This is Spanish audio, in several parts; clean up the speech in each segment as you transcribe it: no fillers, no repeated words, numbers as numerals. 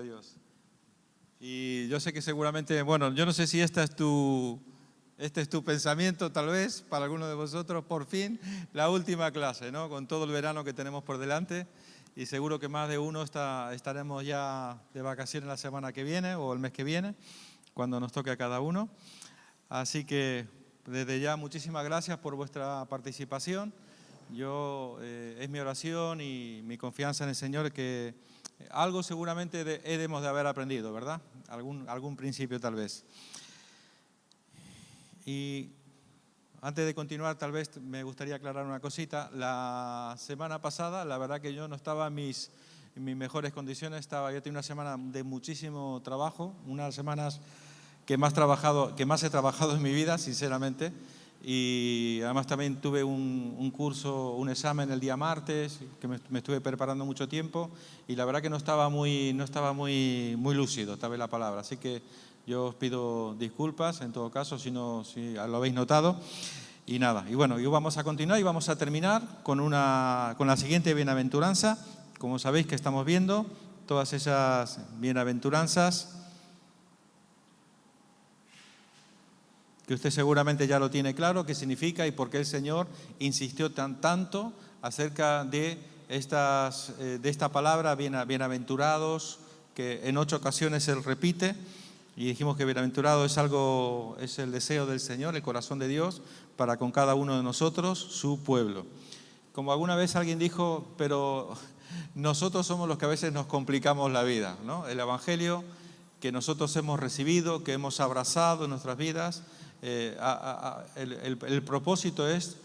Dios. Y yo sé que seguramente, bueno, yo no sé si este es tu pensamiento tal vez para alguno de vosotros, por fin la última clase, ¿no? Con todo el verano que tenemos por delante y seguro que más de uno estaremos ya de vacaciones la semana que viene o el mes que viene, cuando nos toque a cada uno. Así que desde ya muchísimas gracias por vuestra participación. Es mi oración y mi confianza en el Señor que algo seguramente hemos de haber aprendido, ¿verdad? Algún principio tal vez. Y antes de continuar, tal vez me gustaría aclarar una cosita. La semana pasada, la verdad que yo no estaba en mis mejores condiciones. Yo tenía una semana de muchísimo trabajo, unas semanas que más he trabajado en mi vida, sinceramente. Y además también tuve un curso, un examen el día martes, que me estuve preparando mucho tiempo y la verdad que no estaba muy lúcido, tal vez la palabra. Así que yo os pido disculpas en todo caso si lo habéis notado. Y nada, y bueno, y vamos a continuar y vamos a terminar con la siguiente bienaventuranza. Como sabéis que estamos viendo todas esas bienaventuranzas que usted seguramente ya lo tiene claro, qué significa y por qué el Señor insistió tanto acerca de esta palabra, bienaventurados, que en 8 ocasiones Él repite, y dijimos que bienaventurado es el deseo del Señor, el corazón de Dios, para con cada uno de nosotros, su pueblo. Como alguna vez alguien dijo, pero nosotros somos los que a veces nos complicamos la vida, ¿no? El Evangelio que nosotros hemos recibido, que hemos abrazado en nuestras vidas, el propósito es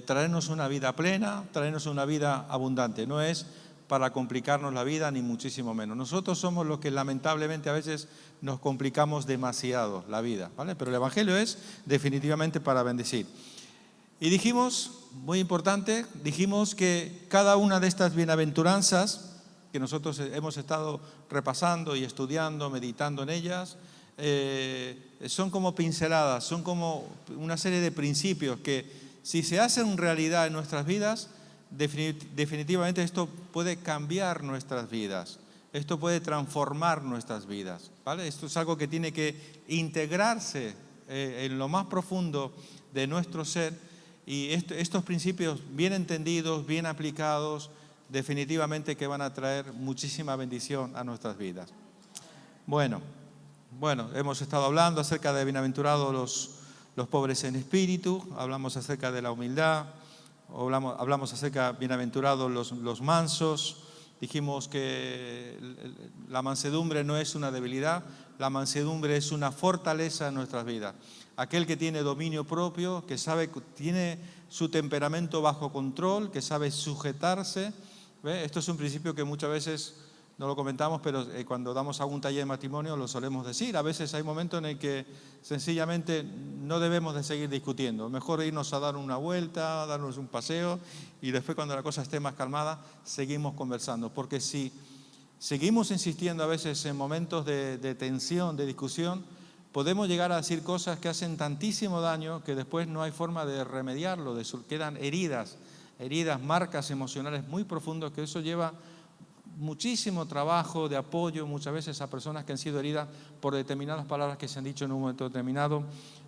traernos una vida plena, traernos una vida abundante. No es para complicarnos la vida, ni muchísimo menos. Nosotros somos los que lamentablemente a veces nos complicamos demasiado la vida, ¿vale? Pero el Evangelio es definitivamente para bendecir. Y dijimos, muy importante, dijimos que cada una de estas bienaventuranzas que nosotros hemos estado repasando y estudiando, meditando en ellas, son como pinceladas, son como una serie de principios que si se hacen realidad en nuestras vidas, definitivamente esto puede cambiar nuestras vidas, esto puede transformar nuestras vidas, ¿vale? Esto es algo que tiene que integrarse en lo más profundo de nuestro ser y estos principios bien entendidos, bien aplicados, definitivamente que van a traer muchísima bendición a nuestras vidas. Bueno, hemos estado hablando acerca de bienaventurados los pobres en espíritu, hablamos acerca de la humildad, hablamos acerca de bienaventurados los mansos, dijimos que la mansedumbre no es una debilidad, la mansedumbre es una fortaleza en nuestras vidas. Aquel que tiene dominio propio, que tiene su temperamento bajo control, que sabe sujetarse. ¿Ve? Esto es un principio que muchas veces no lo comentamos, pero cuando damos algún taller de matrimonio lo solemos decir. A veces hay momentos en el que sencillamente no debemos de seguir discutiendo. Mejor irnos a dar una vuelta, darnos un paseo y después cuando la cosa esté más calmada seguimos conversando. Porque si seguimos insistiendo a veces en momentos de tensión, de discusión, podemos llegar a decir cosas que hacen tantísimo daño que después no hay forma de remediarlo, quedan heridas, marcas emocionales muy profundas, que eso lleva muchísimo trabajo de apoyo muchas veces a personas que han sido heridas por determinadas palabras que se han dicho en un momento determinado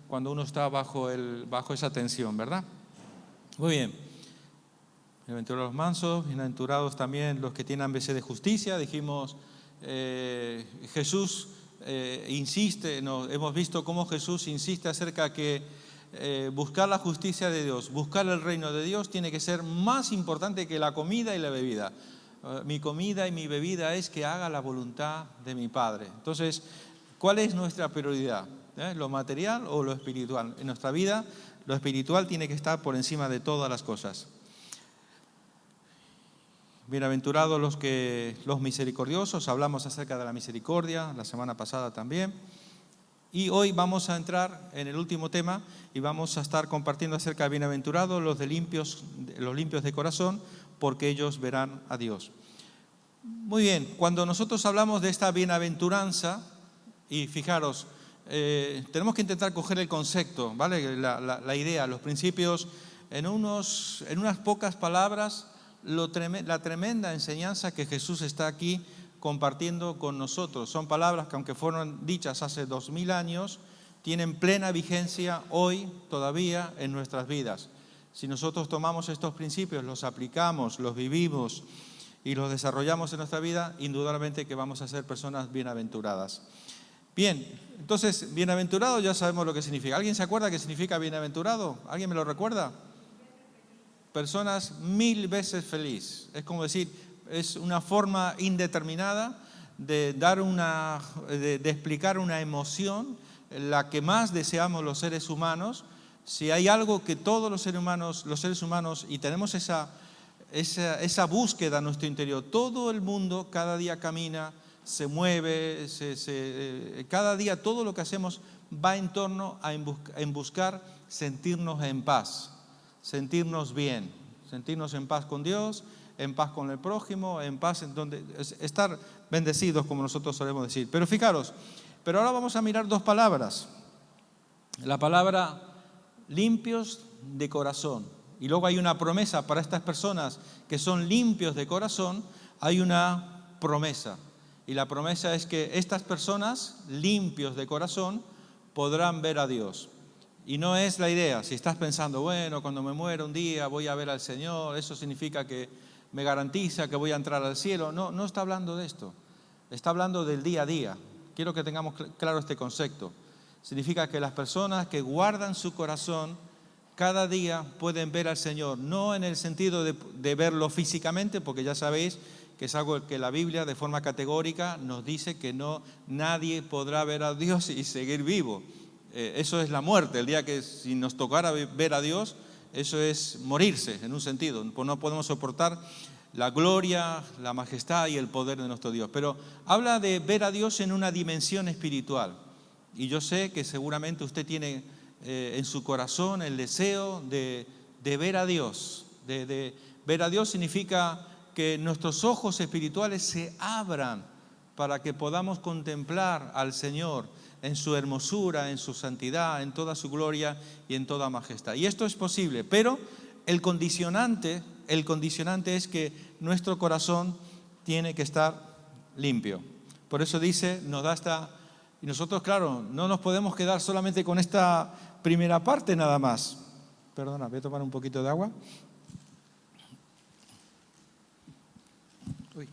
cuando uno está bajo esa tensión, ¿verdad? Muy bien. Bienaventurados los mansos, bienaventurados también los que tienen hambre de justicia. Dijimos, Jesús insiste, hemos visto cómo Jesús insiste acerca que buscar la justicia de Dios, buscar el reino de Dios tiene que ser más importante que la comida y la bebida. Mi comida y mi bebida es que haga la voluntad de mi Padre. Entonces, ¿cuál es nuestra prioridad? ¿Lo material o lo espiritual? En nuestra vida, lo espiritual tiene que estar por encima de todas las cosas. Bienaventurados los misericordiosos, hablamos acerca de la misericordia la semana pasada también. Y hoy vamos a entrar en el último tema y vamos a estar compartiendo acerca de bienaventurados los limpios de corazón, porque ellos verán a Dios. Muy bien, cuando nosotros hablamos de esta bienaventuranza, y fijaros, tenemos que intentar coger el concepto, ¿vale? La idea, los principios, en unas pocas palabras, la tremenda enseñanza que Jesús está aquí compartiendo con nosotros. Son palabras que, aunque fueron dichas hace 2000 años, tienen plena vigencia hoy todavía en nuestras vidas. Si nosotros tomamos estos principios, los aplicamos, los vivimos y los desarrollamos en nuestra vida, indudablemente que vamos a ser personas bienaventuradas. Bien, entonces, bienaventurado ya sabemos lo que significa. ¿Alguien se acuerda qué significa bienaventurado? ¿Alguien me lo recuerda? Personas 1000 veces feliz. Es como decir, es una forma indeterminada de de explicar una emoción, la que más deseamos los seres humanos. Si hay algo que todos los seres humanos, y tenemos esa búsqueda en nuestro interior, todo el mundo cada día camina, se mueve, cada día todo lo que hacemos va en torno en buscar sentirnos en paz, sentirnos bien, sentirnos en paz con Dios, en paz con el prójimo, en paz estar bendecidos, como nosotros solemos decir. Pero fijaros, pero ahora vamos a mirar dos palabras. La palabra limpios de corazón. Y luego hay una promesa para estas personas que son limpios de corazón. Hay una promesa. Y la promesa es que estas personas limpios de corazón podrán ver a Dios. Y no es la idea, si estás pensando, bueno, cuando me muera un día voy a ver al Señor, eso significa que me garantiza que voy a entrar al cielo. No, no está hablando de esto. Está hablando del día a día. Quiero que tengamos claro este concepto. Significa que las personas que guardan su corazón cada día pueden ver al Señor, no en el sentido de verlo físicamente, porque ya sabéis que es algo que la Biblia de forma categórica nos dice que nadie podrá ver a Dios y seguir vivo. Eso es la muerte. El día que si nos tocara ver a Dios, eso es morirse en un sentido. No podemos soportar la gloria, la majestad y el poder de nuestro Dios. Pero habla de ver a Dios en una dimensión espiritual. Y yo sé que seguramente usted tiene en su corazón el deseo de ver a Dios. De ver a Dios significa que nuestros ojos espirituales se abran para que podamos contemplar al Señor en su hermosura, en su santidad, en toda su gloria y en toda majestad. Y esto es posible, pero el condicionante es que nuestro corazón tiene que estar limpio. Por eso dice, nos da esta... Y nosotros, claro, no nos podemos quedar solamente con esta primera parte nada más. Perdona, voy a tomar un poquito de agua. Uy.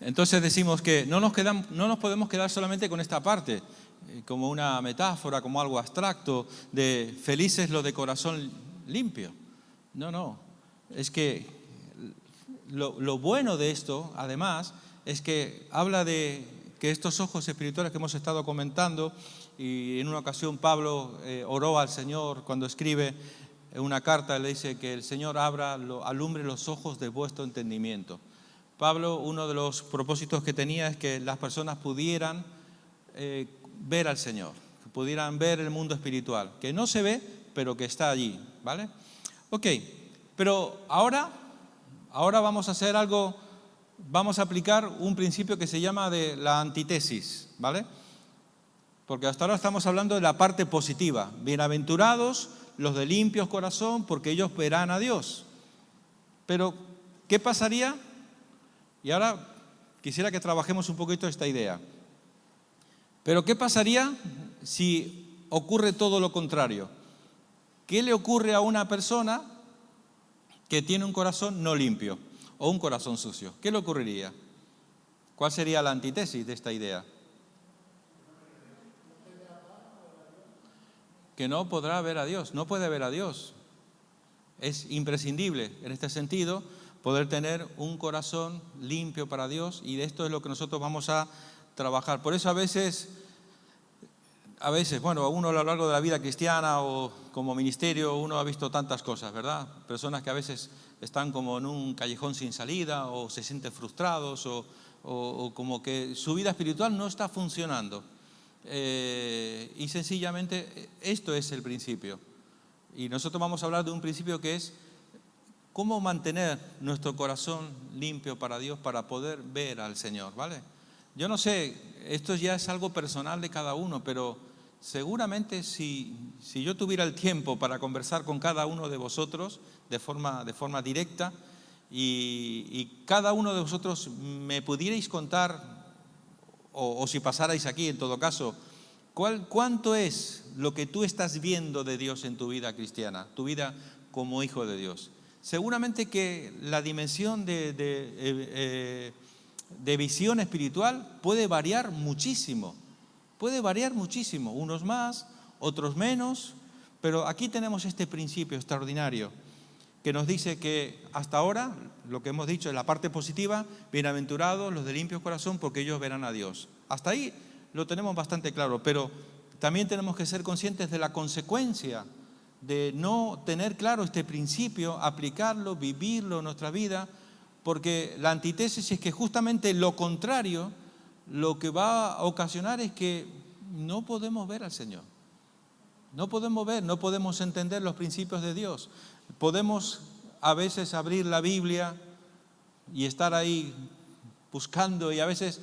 Entonces decimos que no nos podemos quedar solamente con esta parte, como una metáfora, como algo abstracto, de felices los de corazón limpio. No. Es que lo bueno de esto, además, es que habla de que estos ojos espirituales que hemos estado comentando, y en una ocasión Pablo oró al Señor cuando escribe una carta, le dice que el Señor alumbre los ojos de vuestro entendimiento. Pablo, uno de los propósitos que tenía es que las personas pudieran ver al Señor, que pudieran ver el mundo espiritual, que no se ve, pero que está allí, ¿vale? Ok, pero ahora vamos a hacer algo, vamos a aplicar un principio que se llama de la antítesis, ¿vale? Porque hasta ahora estamos hablando de la parte positiva. Bienaventurados los de limpios corazón, porque ellos verán a Dios. Pero, ¿qué pasaría? Y ahora quisiera que trabajemos un poquito esta idea. Pero ¿qué pasaría si ocurre todo lo contrario? ¿Qué le ocurre a una persona que tiene un corazón no limpio o un corazón sucio? ¿Qué le ocurriría? ¿Cuál sería la antítesis de esta idea? Que no podrá ver a Dios, no puede ver a Dios. Es imprescindible en este sentido poder tener un corazón limpio para Dios, y de esto es lo que nosotros vamos a trabajar. Por eso a veces, bueno, uno a lo largo de la vida cristiana o como ministerio, uno ha visto tantas cosas, ¿verdad? Personas que a veces están como en un callejón sin salida, o se sienten frustrados, o como que su vida espiritual no está funcionando. Y sencillamente esto es el principio. Y nosotros vamos a hablar de un principio que es cómo mantener nuestro corazón limpio para Dios para poder ver al Señor, ¿vale? Yo no sé esto ya es algo personal de cada uno, pero seguramente si yo tuviera el tiempo para conversar con cada uno de vosotros de forma directa y cada uno de vosotros me pudierais contar, o si pasarais aquí en todo caso, ¿cuánto es lo que tú estás viendo de Dios en tu vida cristiana, tu vida como hijo de Dios? Seguramente que la dimensión de visión espiritual puede variar muchísimo. Puede variar muchísimo, unos más, otros menos, pero aquí tenemos este principio extraordinario que nos dice que hasta ahora, lo que hemos dicho en la parte positiva, bienaventurados los de limpio corazón porque ellos verán a Dios. Hasta ahí lo tenemos bastante claro, pero también tenemos que ser conscientes de la consecuencia de no tener claro este principio, aplicarlo, vivirlo en nuestra vida, porque la antítesis es que justamente lo contrario, lo que va a ocasionar es que no podemos ver al Señor. No podemos ver, no podemos entender los principios de Dios. Podemos a veces abrir la Biblia y estar ahí buscando, y a veces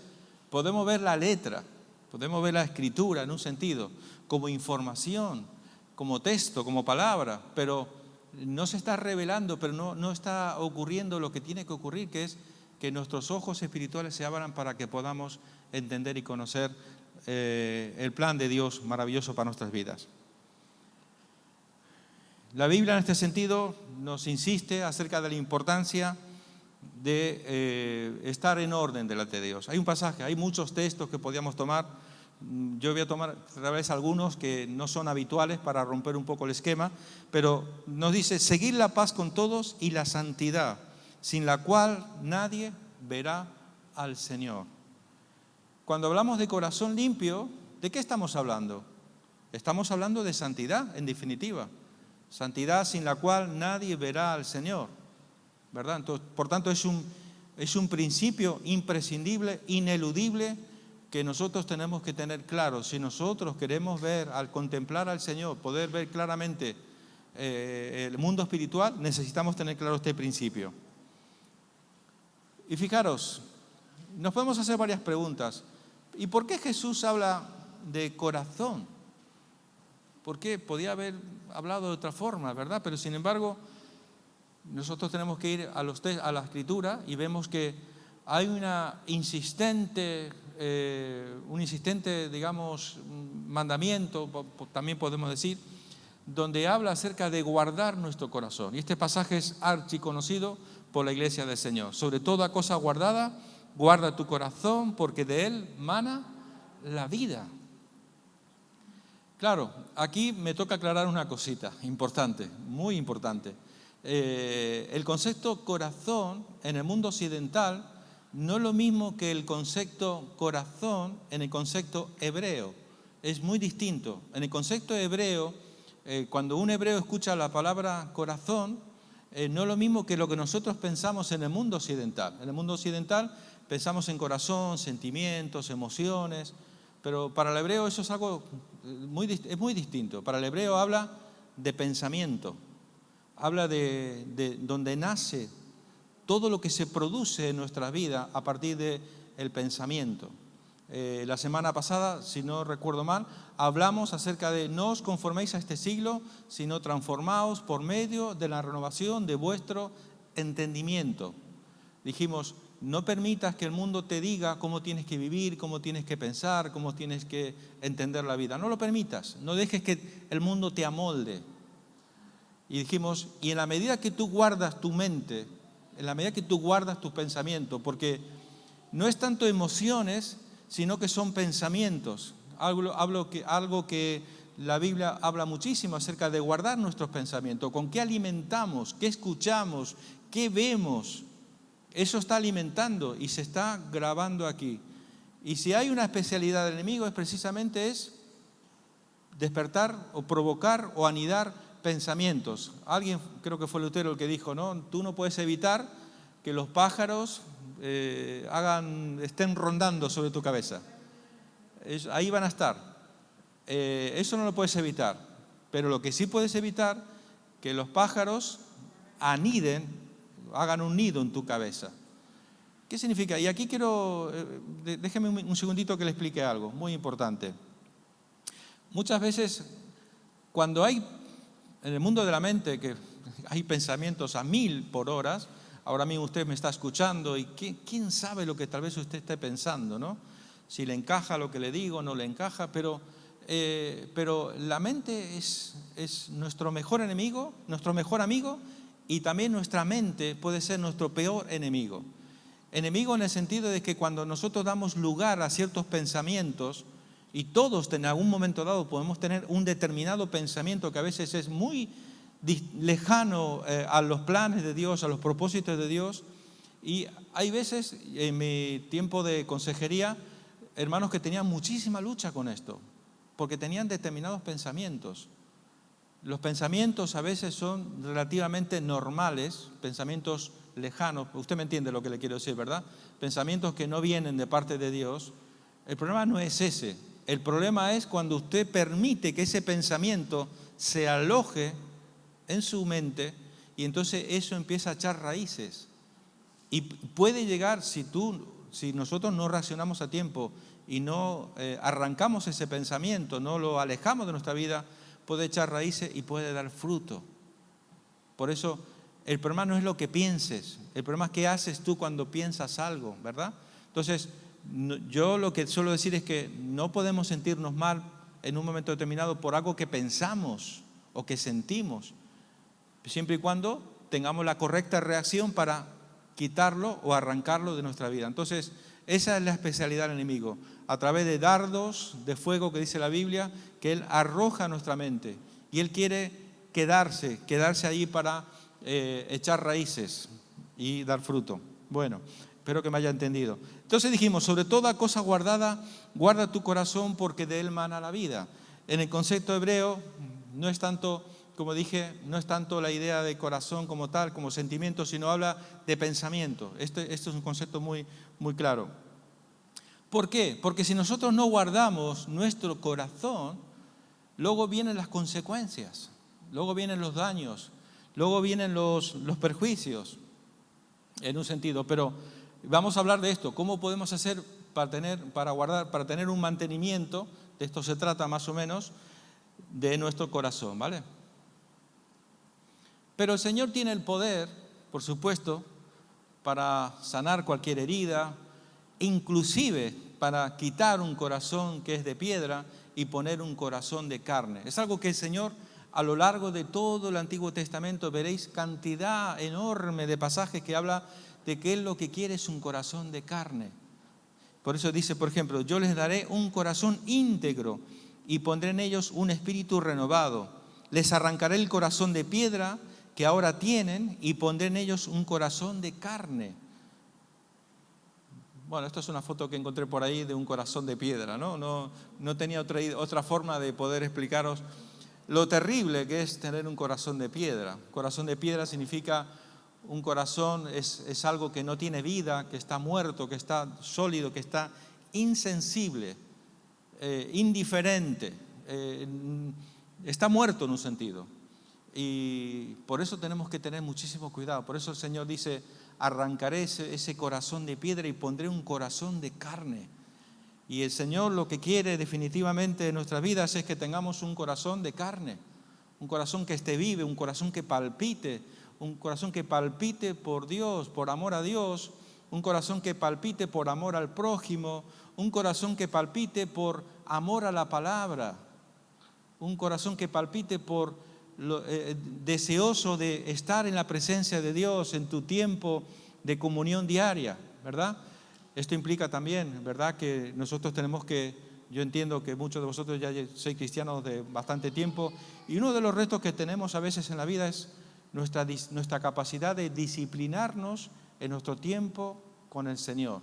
podemos ver la letra, podemos ver la escritura en un sentido, como información, como texto, como palabra, pero no se está revelando, pero no está ocurriendo lo que tiene que ocurrir, que es que nuestros ojos espirituales se abran para que podamos entender y conocer el plan de Dios maravilloso para nuestras vidas. La Biblia en este sentido nos insiste acerca de la importancia de estar en orden delante de Dios. Hay un pasaje, hay muchos textos que podíamos tomar. Yo voy a tomar otra vez algunos que no son habituales para romper un poco el esquema, pero nos dice: seguir la paz con todos y la santidad, sin la cual nadie verá al Señor. Cuando hablamos de corazón limpio, ¿de qué estamos hablando? Estamos hablando de santidad, en definitiva. Santidad sin la cual nadie verá al Señor, ¿verdad? Entonces, por tanto, es un principio imprescindible, ineludible, que nosotros tenemos que tener claro. Si nosotros queremos ver, al contemplar al Señor, poder ver claramente el mundo espiritual, necesitamos tener claro este principio. Y fijaros, nos podemos hacer varias preguntas. ¿Y por qué Jesús habla de corazón? ¿Por qué? Podía haber hablado de otra forma, ¿verdad? Pero sin embargo, nosotros tenemos que ir a la Escritura y vemos que hay un insistente, digamos, mandamiento, también podemos decir, donde habla acerca de guardar nuestro corazón. Y este pasaje es archiconocido por la Iglesia del Señor. Sobre toda cosa guardada, guarda tu corazón, porque de él mana la vida. Claro, aquí me toca aclarar una cosita importante, muy importante. El concepto corazón en el mundo occidental no es lo mismo que el concepto corazón en el concepto hebreo. Es muy distinto. En el concepto hebreo, cuando un hebreo escucha la palabra corazón, no es lo mismo que lo que nosotros pensamos en el mundo occidental. En el mundo occidental pensamos en corazón, sentimientos, emociones, pero para el hebreo eso es algo muy distinto. Para el hebreo habla de pensamiento, habla de donde nace todo lo que se produce en nuestra vida a partir del pensamiento. La semana pasada, si no recuerdo mal, hablamos acerca de no os conforméis a este siglo, sino transformaos por medio de la renovación de vuestro entendimiento. Dijimos, no permitas que el mundo te diga cómo tienes que vivir, cómo tienes que pensar, cómo tienes que entender la vida. No lo permitas, no dejes que el mundo te amolde. Y dijimos, y en la medida que tú guardas tu mente, en la medida que tú guardas tu pensamiento, porque no es tanto emociones, sino que son pensamientos. Algo que la Biblia habla muchísimo acerca de guardar nuestros pensamientos. ¿Con qué alimentamos? ¿Qué escuchamos? ¿Qué vemos? Eso está alimentando y se está grabando aquí. Y si hay una especialidad del enemigo es precisamente despertar o provocar o anidar pensamientos. Alguien, creo que fue Lutero el que dijo, ¿no? Tú no puedes evitar que los pájaros estén rondando sobre tu cabeza. Ahí van a estar. Eso no lo puedes evitar. Pero lo que sí puedes evitar, que los pájaros aniden, hagan un nido en tu cabeza. ¿Qué significa? Y aquí quiero, déjeme un segundito que le explique algo muy importante. Muchas veces, cuando hay, en el mundo de la mente, que hay pensamientos a 1000 por hora, ahora mismo usted me está escuchando y quién sabe lo que tal vez usted esté pensando, ¿no? Si le encaja lo que le digo, no le encaja, pero la mente es nuestro mejor enemigo, nuestro mejor amigo, y también nuestra mente puede ser nuestro peor enemigo. Enemigo en el sentido de que cuando nosotros damos lugar a ciertos pensamientos, y todos en algún momento dado podemos tener un determinado pensamiento que a veces es muy lejano a los planes de Dios, a los propósitos de Dios. Y hay veces, en mi tiempo de consejería, hermanos que tenían muchísima lucha con esto, porque tenían determinados pensamientos. Los pensamientos a veces son relativamente normales, pensamientos lejanos. Usted me entiende lo que le quiero decir, ¿verdad? Pensamientos que no vienen de parte de Dios. El problema no es ese. El problema es cuando usted permite que ese pensamiento se aloje en su mente y entonces eso empieza a echar raíces. Y puede llegar, si nosotros no reaccionamos a tiempo y no arrancamos ese pensamiento, no lo alejamos de nuestra vida, puede echar raíces y puede dar fruto. Por eso, el problema no es lo que pienses, el problema es qué haces tú cuando piensas algo, ¿verdad? Entonces, yo lo que suelo decir es que no podemos sentirnos mal en un momento determinado por algo que pensamos o que sentimos, siempre y cuando tengamos la correcta reacción para quitarlo o arrancarlo de nuestra vida. Entonces, esa es la especialidad del enemigo. A través de dardos de fuego que dice la Biblia, que él arroja a nuestra mente. Y él quiere quedarse ahí para echar raíces y dar fruto. Bueno, espero que me haya entendido. Entonces dijimos, sobre toda cosa guardada, guarda tu corazón porque de él mana la vida. En el concepto hebreo no es tanto, como dije, no es tanto la idea de corazón como tal, como sentimiento, sino habla de pensamiento. Este es un concepto muy, muy claro. ¿Por qué? Porque si nosotros no guardamos nuestro corazón, luego vienen las consecuencias, luego vienen los daños, luego vienen los perjuicios, en un sentido. Pero vamos a hablar de esto, ¿cómo podemos hacer para tener un mantenimiento? De esto se trata más o menos, de nuestro corazón, ¿vale? Pero el Señor tiene el poder, por supuesto, para sanar cualquier herida, inclusive para quitar un corazón que es de piedra y poner un corazón de carne. Es algo que el Señor, a lo largo de todo el Antiguo Testamento, veréis cantidad enorme de pasajes que habla de que Él lo que quiere es un corazón de carne. Por eso dice, por ejemplo, yo les daré un corazón íntegro y pondré en ellos un espíritu renovado. Les arrancaré el corazón de piedra que ahora tienen y pondré en ellos un corazón de carne. Bueno, esto es una foto que encontré por ahí de un corazón de piedra, ¿no? No tenía otra forma de poder explicaros lo terrible que es tener un corazón de piedra. Corazón de piedra significa un corazón, es algo que no tiene vida, que está muerto, que está sólido, que está insensible, indiferente, está muerto en un sentido. Y por eso tenemos que tener muchísimo cuidado. Por eso el Señor dice, arrancaré ese corazón de piedra y pondré un corazón de carne. Y el Señor lo que quiere definitivamente en nuestras vidas es que tengamos un corazón de carne, un corazón que esté vivo, un corazón que palpite por Dios, por amor a Dios, un corazón que palpite por amor al prójimo, un corazón que palpite por amor a la palabra, un corazón que palpite por deseoso de estar en la presencia de Dios en tu tiempo de comunión diaria, ¿verdad? Esto implica también, ¿verdad?, que nosotros tenemos que, yo entiendo que muchos de vosotros ya sois cristianos de bastante tiempo, y uno de los retos que tenemos a veces en la vida es nuestra capacidad de disciplinarnos en nuestro tiempo con el Señor.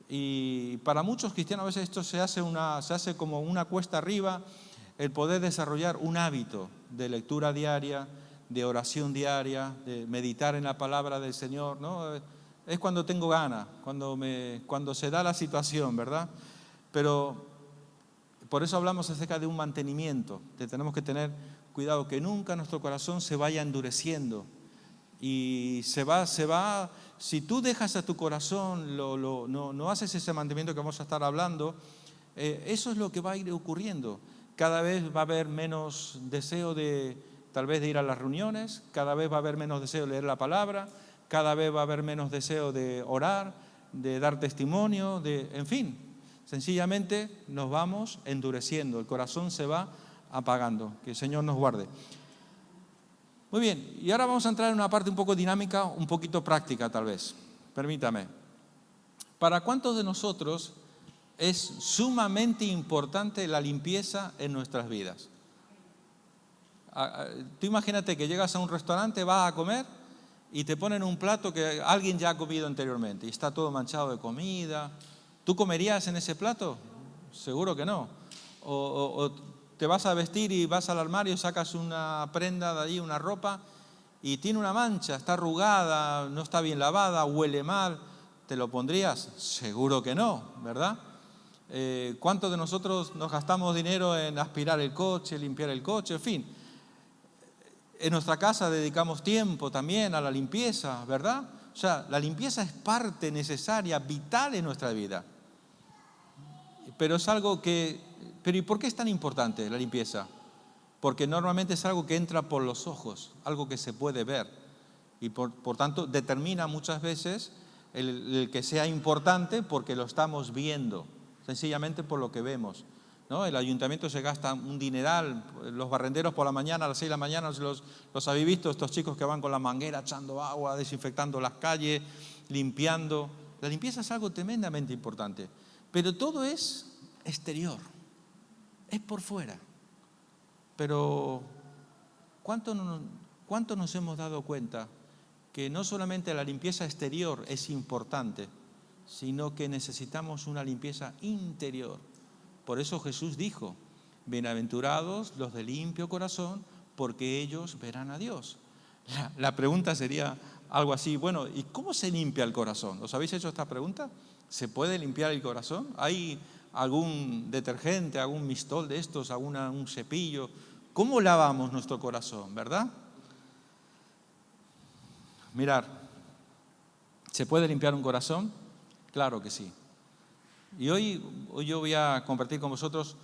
Y para muchos cristianos a veces esto se hace como una cuesta arriba, el poder desarrollar un hábito de lectura diaria, de oración diaria, de meditar en la palabra del Señor, ¿no? Es cuando tengo ganas, cuando se da la situación, ¿verdad? Pero por eso hablamos acerca de un mantenimiento, que tenemos que tener cuidado que nunca nuestro corazón se vaya endureciendo. Y se va, si tú dejas a tu corazón, no haces ese mantenimiento que vamos a estar hablando, eso es lo que va a ir ocurriendo. Cada vez va a haber menos deseo tal vez de ir a las reuniones, cada vez va a haber menos deseo de leer la palabra, cada vez va a haber menos deseo de orar, de dar testimonio, en fin, sencillamente nos vamos endureciendo, el corazón se va apagando. Que el Señor nos guarde. Muy bien, y ahora vamos a entrar en una parte un poco dinámica, un poquito práctica tal vez. Permítame. ¿Para cuántos de nosotros es sumamente importante la limpieza en nuestras vidas? Tú imagínate que llegas a un restaurante, vas a comer y te ponen un plato que alguien ya ha comido anteriormente y está todo manchado de comida. ¿Tú comerías en ese plato? Seguro que no. O te vas a vestir y vas al armario, sacas una prenda de allí, una ropa, y tiene una mancha, está arrugada, no está bien lavada, huele mal. ¿Te lo pondrías? Seguro que no, ¿verdad? ¿Cuántos de nosotros nos gastamos dinero en aspirar el coche, limpiar el coche? En fin, en nuestra casa dedicamos tiempo también a la limpieza, ¿verdad? O sea, la limpieza es parte necesaria, vital en nuestra vida. Pero es algo ¿y por qué es tan importante la limpieza? Porque normalmente es algo que entra por los ojos, algo que se puede ver. Y por tanto determina muchas veces el que sea importante porque lo estamos viendo, sencillamente por lo que vemos, ¿no? El ayuntamiento se gasta un dineral, los barrenderos por la mañana, a las 6 de la mañana, los habéis visto, estos chicos que van con la manguera echando agua, desinfectando las calles, limpiando. La limpieza es algo tremendamente importante, pero todo es exterior, es por fuera. Pero ¿cuánto nos hemos dado cuenta que no solamente la limpieza exterior es importante, sino que necesitamos una limpieza interior? Por eso Jesús dijo: bienaventurados los de limpio corazón, porque ellos verán a Dios. La pregunta sería algo así: bueno, ¿y cómo se limpia el corazón? ¿Os habéis hecho esta pregunta? ¿Se puede limpiar el corazón? ¿Hay algún detergente, algún mistol de estos, un cepillo? ¿Cómo lavamos nuestro corazón, verdad? Mirad, ¿se puede limpiar un corazón? Claro que sí. Y hoy yo voy a compartir con vosotros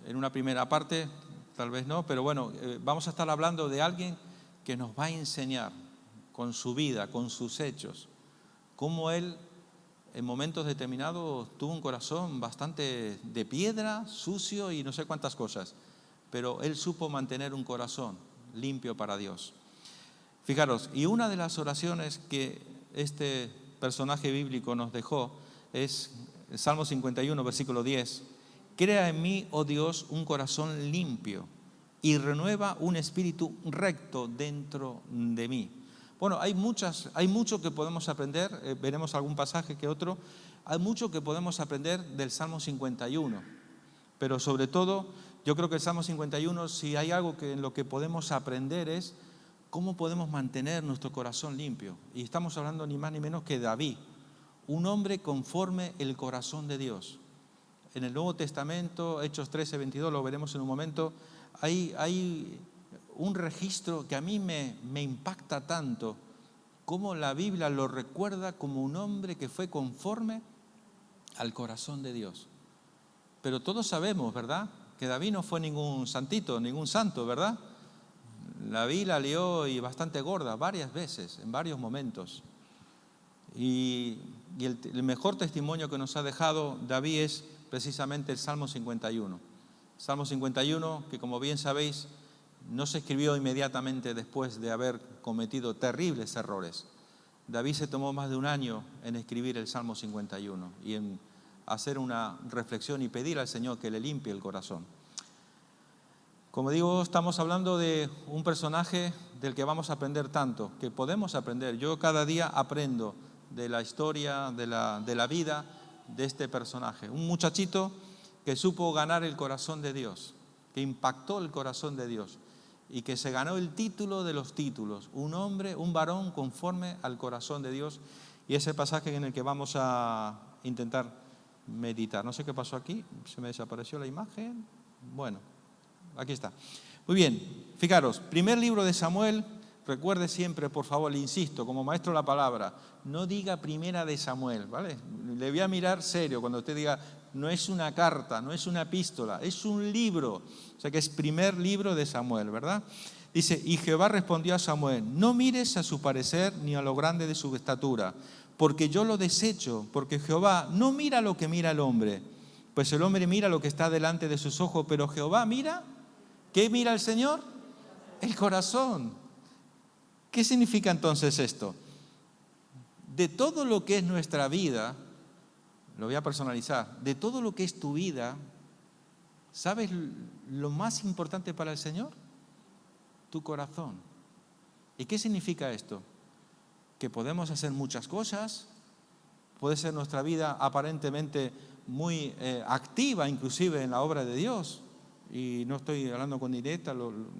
en una primera parte, tal vez no, pero bueno, vamos a estar hablando de alguien que nos va a enseñar con su vida, con sus hechos, cómo él en momentos determinados tuvo un corazón bastante de piedra, sucio y no sé cuántas cosas, pero él supo mantener un corazón limpio para Dios. Fijaros, y una de las oraciones que este personaje bíblico nos dejó es el Salmo 51, versículo 10. Crea en mí, oh Dios, un corazón limpio y renueva un espíritu recto dentro de mí. Bueno, hay mucho que podemos aprender, veremos algún pasaje que otro, hay mucho que podemos aprender del Salmo 51, pero sobre todo yo creo que el Salmo 51, si hay algo en lo que podemos aprender es cómo podemos mantener nuestro corazón limpio. Y estamos hablando ni más ni menos que David, un hombre conforme el corazón de Dios. En el Nuevo Testamento, Hechos 13, 22, lo veremos en un momento, hay un registro que a mí me impacta tanto, cómo la Biblia lo recuerda como un hombre que fue conforme al corazón de Dios. Pero todos sabemos, ¿verdad?, que David no fue ningún santito, ningún santo, ¿verdad? David la lió y bastante gorda varias veces, en varios momentos. Y el mejor testimonio que nos ha dejado David es precisamente el Salmo 51. Salmo 51, que como bien sabéis, no se escribió inmediatamente después de haber cometido terribles errores. David se tomó más de un año en escribir el Salmo 51 y en hacer una reflexión y pedir al Señor que le limpie el corazón. Como digo, estamos hablando de un personaje del que vamos a aprender tanto, que podemos aprender. Yo cada día aprendo de la historia, de la vida de este personaje. Un muchachito que supo ganar el corazón de Dios, que impactó el corazón de Dios y que se ganó el título de los títulos. Un hombre, un varón conforme al corazón de Dios. Y ese pasaje en el que vamos a intentar meditar. No sé qué pasó aquí, se me desapareció la imagen. Bueno, aquí está. Muy bien, fijaros, primer libro de Samuel, recuerde siempre, por favor, le insisto, como maestro de la palabra, no diga Primera de Samuel, ¿vale? Le voy a mirar serio cuando usted diga, no es una carta, no es una epístola, es un libro. O sea que es primer libro de Samuel, ¿verdad? Dice, y Jehová respondió a Samuel, no mires a su parecer ni a lo grande de su estatura, porque yo lo desecho, porque Jehová no mira lo que mira el hombre, pues el hombre mira lo que está delante de sus ojos, pero Jehová mira, ¿qué mira el Señor? El corazón. ¿Qué significa entonces esto? De todo lo que es nuestra vida, lo voy a personalizar, de todo lo que es tu vida, ¿sabes lo más importante para el Señor? Tu corazón. ¿Y qué significa esto? Que podemos hacer muchas cosas, puede ser nuestra vida aparentemente muy activa, inclusive en la obra de Dios, y no estoy hablando con directa,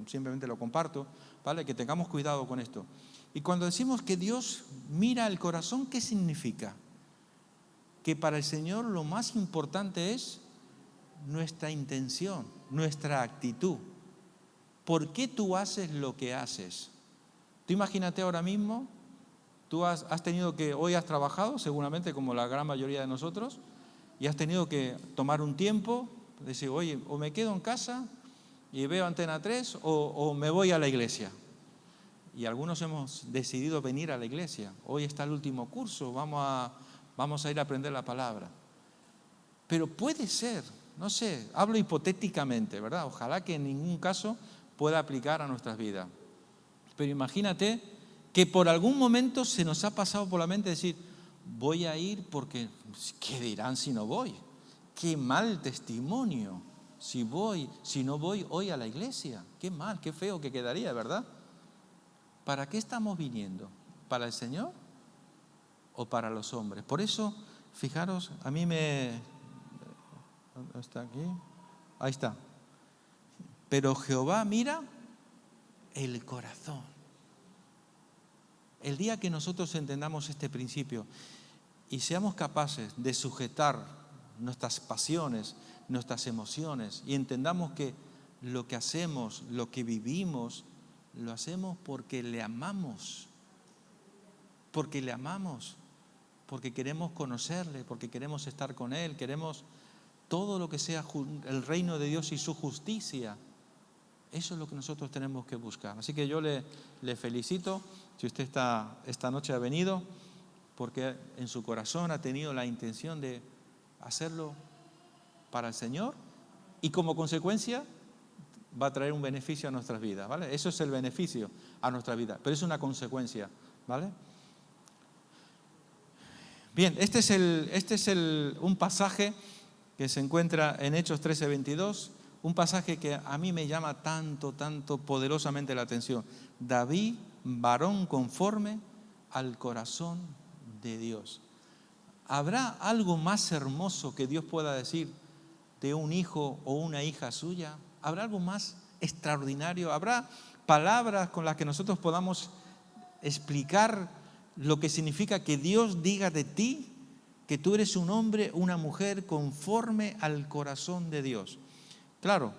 simplemente lo comparto, ¿vale? Que tengamos cuidado con esto. Y cuando decimos que Dios mira el corazón, ¿qué significa? Que para el Señor lo más importante es nuestra intención, nuestra actitud. ¿Por qué tú haces lo que haces? Tú imagínate ahora mismo, tú has tenido que, hoy has trabajado, seguramente como la gran mayoría de nosotros, y has tenido que tomar un tiempo, decir, oye, o me quedo en casa y veo Antena 3 o me voy a la iglesia. Y algunos hemos decidido venir a la iglesia. Hoy está el último curso, vamos a ir a aprender la palabra. Pero puede ser, no sé, hablo hipotéticamente, ¿verdad? Ojalá que en ningún caso pueda aplicar a nuestras vidas. Pero imagínate que por algún momento se nos ha pasado por la mente decir, voy a ir porque, ¿qué dirán si no voy? Qué mal testimonio si no voy hoy a la iglesia. Qué mal, qué feo que quedaría, ¿verdad? ¿Para qué estamos viniendo? ¿Para el Señor o para los hombres? Por eso, fijaros, a mí ¿está aquí? Ahí está. Pero Jehová mira el corazón. El día que nosotros entendamos este principio y seamos capaces de sujetar nuestras pasiones, nuestras emociones y entendamos que lo que hacemos, lo que vivimos, lo hacemos porque le amamos, porque queremos conocerle, porque queremos estar con Él, queremos todo lo que sea el reino de Dios y su justicia. Eso es lo que nosotros tenemos que buscar. Así que yo le felicito si usted esta noche ha venido, porque en su corazón ha tenido la intención de hacerlo para el Señor y como consecuencia va a traer un beneficio a nuestras vidas, ¿vale? Eso es el beneficio a nuestra vida, pero es una consecuencia, ¿vale? Bien, este es un pasaje que se encuentra en Hechos 13:22, un pasaje que a mí me llama tanto poderosamente la atención. David, varón conforme al corazón de Dios. ¿Habrá algo más hermoso que Dios pueda decir de un hijo o una hija suya? ¿Habrá algo más extraordinario? ¿Habrá palabras con las que nosotros podamos explicar lo que significa que Dios diga de ti que tú eres un hombre, una mujer conforme al corazón de Dios? Claro,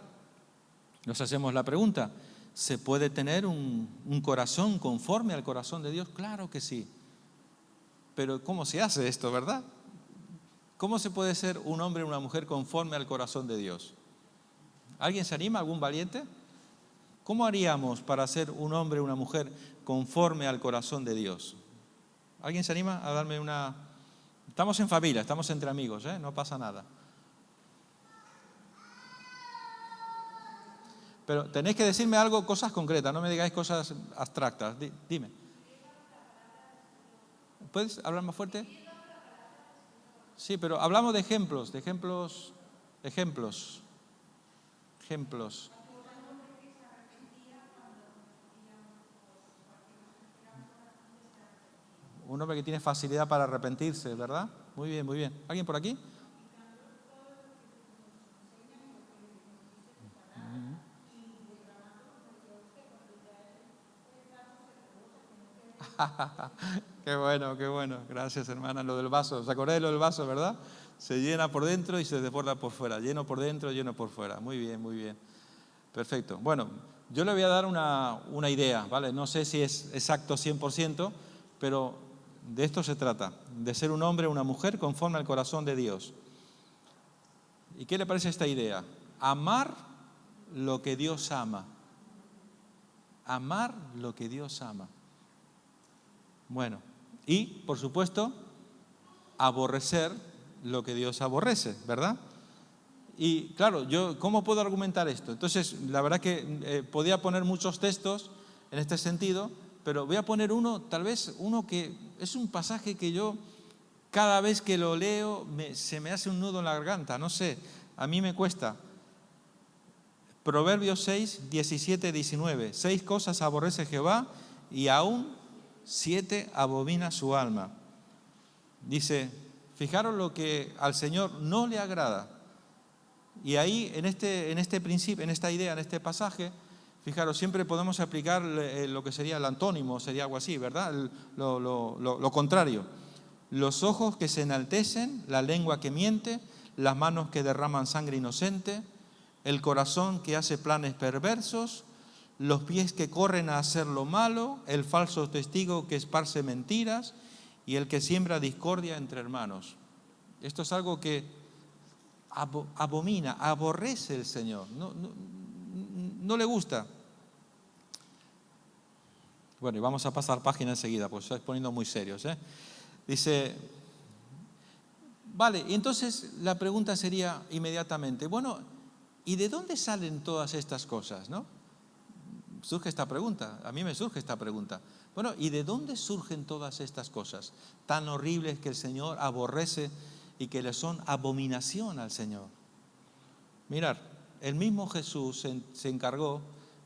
nos hacemos la pregunta, ¿se puede tener un corazón conforme al corazón de Dios? Claro que sí. Pero ¿cómo se hace esto, verdad? ¿Cómo se puede ser un hombre o una mujer conforme al corazón de Dios? ¿Alguien se anima? ¿Algún valiente? ¿Cómo haríamos para ser un hombre o una mujer conforme al corazón de Dios? ¿Alguien se anima a darme una...? Estamos en familia, estamos entre amigos, no pasa nada. Pero tenéis que decirme algo, cosas concretas, no me digáis cosas abstractas. Dime. ¿Puedes hablar más fuerte? Sí, pero hablamos de ejemplos. Un hombre que tiene facilidad para arrepentirse, ¿verdad? Muy bien, muy bien. ¿Alguien por aquí? Qué bueno, qué bueno. Gracias, hermana. Lo del vaso, ¿os acordáis de lo del vaso, verdad? Se llena por dentro y se desborda por fuera. Lleno por dentro, lleno por fuera. Muy bien, muy bien. Perfecto. Bueno, Yo le voy a dar una idea, ¿vale? No sé si es exacto 100%, pero de esto se trata, de ser un hombre o una mujer conforme al corazón de Dios. ¿Y qué le parece esta idea? Amar lo que Dios ama. Amar lo que Dios ama. Bueno, y, por supuesto, aborrecer lo que Dios aborrece, ¿verdad? Y claro, ¿cómo puedo argumentar esto? Entonces, la verdad que podía poner muchos textos en este sentido, pero voy a poner uno, tal vez uno que es un pasaje que yo cada vez que lo leo se me hace un nudo en la garganta, no sé, a mí me cuesta. Proverbios 6, 17, 19. 6 cosas aborrece Jehová y aún 7 abomina su alma. Dice, fijaros lo que al Señor no le agrada. Y ahí, en este principio, en esta idea, en este pasaje, fijaros, siempre podemos aplicar lo que sería el antónimo, sería algo así, ¿verdad? Lo contrario. Los ojos que se enaltecen, la lengua que miente, las manos que derraman sangre inocente, el corazón que hace planes perversos, los pies que corren a hacer lo malo, el falso testigo que esparce mentiras y el que siembra discordia entre hermanos. Esto es algo que abomina, aborrece el Señor, no le gusta. Bueno, y vamos a pasar página enseguida, pues estáis poniendo muy serios, ¿eh? Dice, vale, y entonces la pregunta sería inmediatamente, bueno, ¿y de dónde salen todas estas cosas, no? Surge esta pregunta, a mí me surge esta pregunta. Bueno, ¿y de dónde surgen todas estas cosas tan horribles que el Señor aborrece y que le son abominación al Señor? Mirad, el mismo Jesús se encargó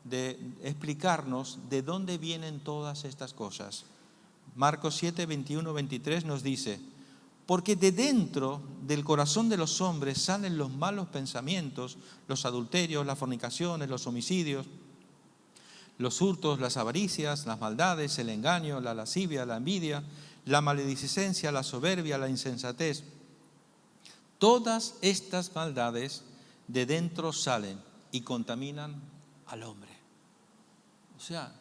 de explicarnos de dónde vienen todas estas cosas. Marcos 7, 21, 23 nos dice, porque de dentro del corazón de los hombres salen los malos pensamientos, los adulterios, las fornicaciones, los homicidios, los hurtos, las avaricias, las maldades, el engaño, la lascivia, la envidia, la maledicencia, la soberbia, la insensatez. Todas estas maldades de dentro salen y contaminan al hombre. O sea,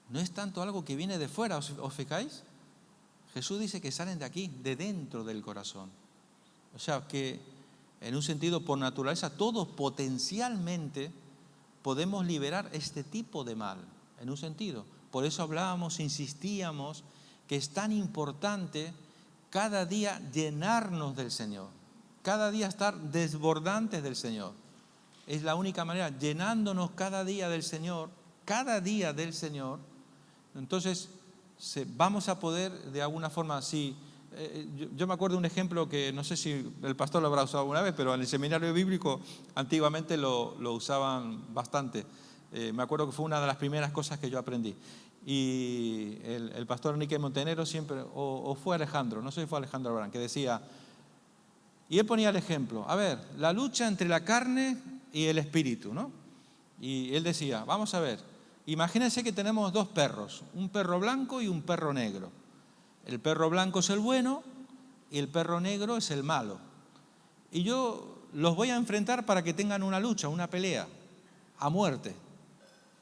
no es tanto algo que viene de fuera, ¿os fijáis? Jesús dice que salen de aquí, de dentro del corazón. O sea, que en un sentido, por naturaleza, todos potencialmente podemos liberar este tipo de mal, en un sentido. Por eso hablábamos, insistíamos, que es tan importante cada día llenarnos del Señor, cada día estar desbordantes del Señor. Es la única manera, llenándonos cada día del Señor, entonces vamos a poder de alguna forma, sí. Yo me acuerdo de un ejemplo que no sé si el pastor lo habrá usado alguna vez, pero en el seminario bíblico antiguamente lo usaban bastante. Me acuerdo que fue una de las primeras cosas que yo aprendí. Y el pastor Enrique Montenero siempre, o fue Alejandro, no sé si fue Alejandro Abraham, que decía, y él ponía el ejemplo, a ver, la lucha entre la carne y el espíritu, ¿no? Y él decía, vamos a ver, imagínense que tenemos dos perros, un perro blanco y un perro negro. El perro blanco es el bueno y el perro negro es el malo. Y yo los voy a enfrentar para que tengan una lucha, una pelea, a muerte.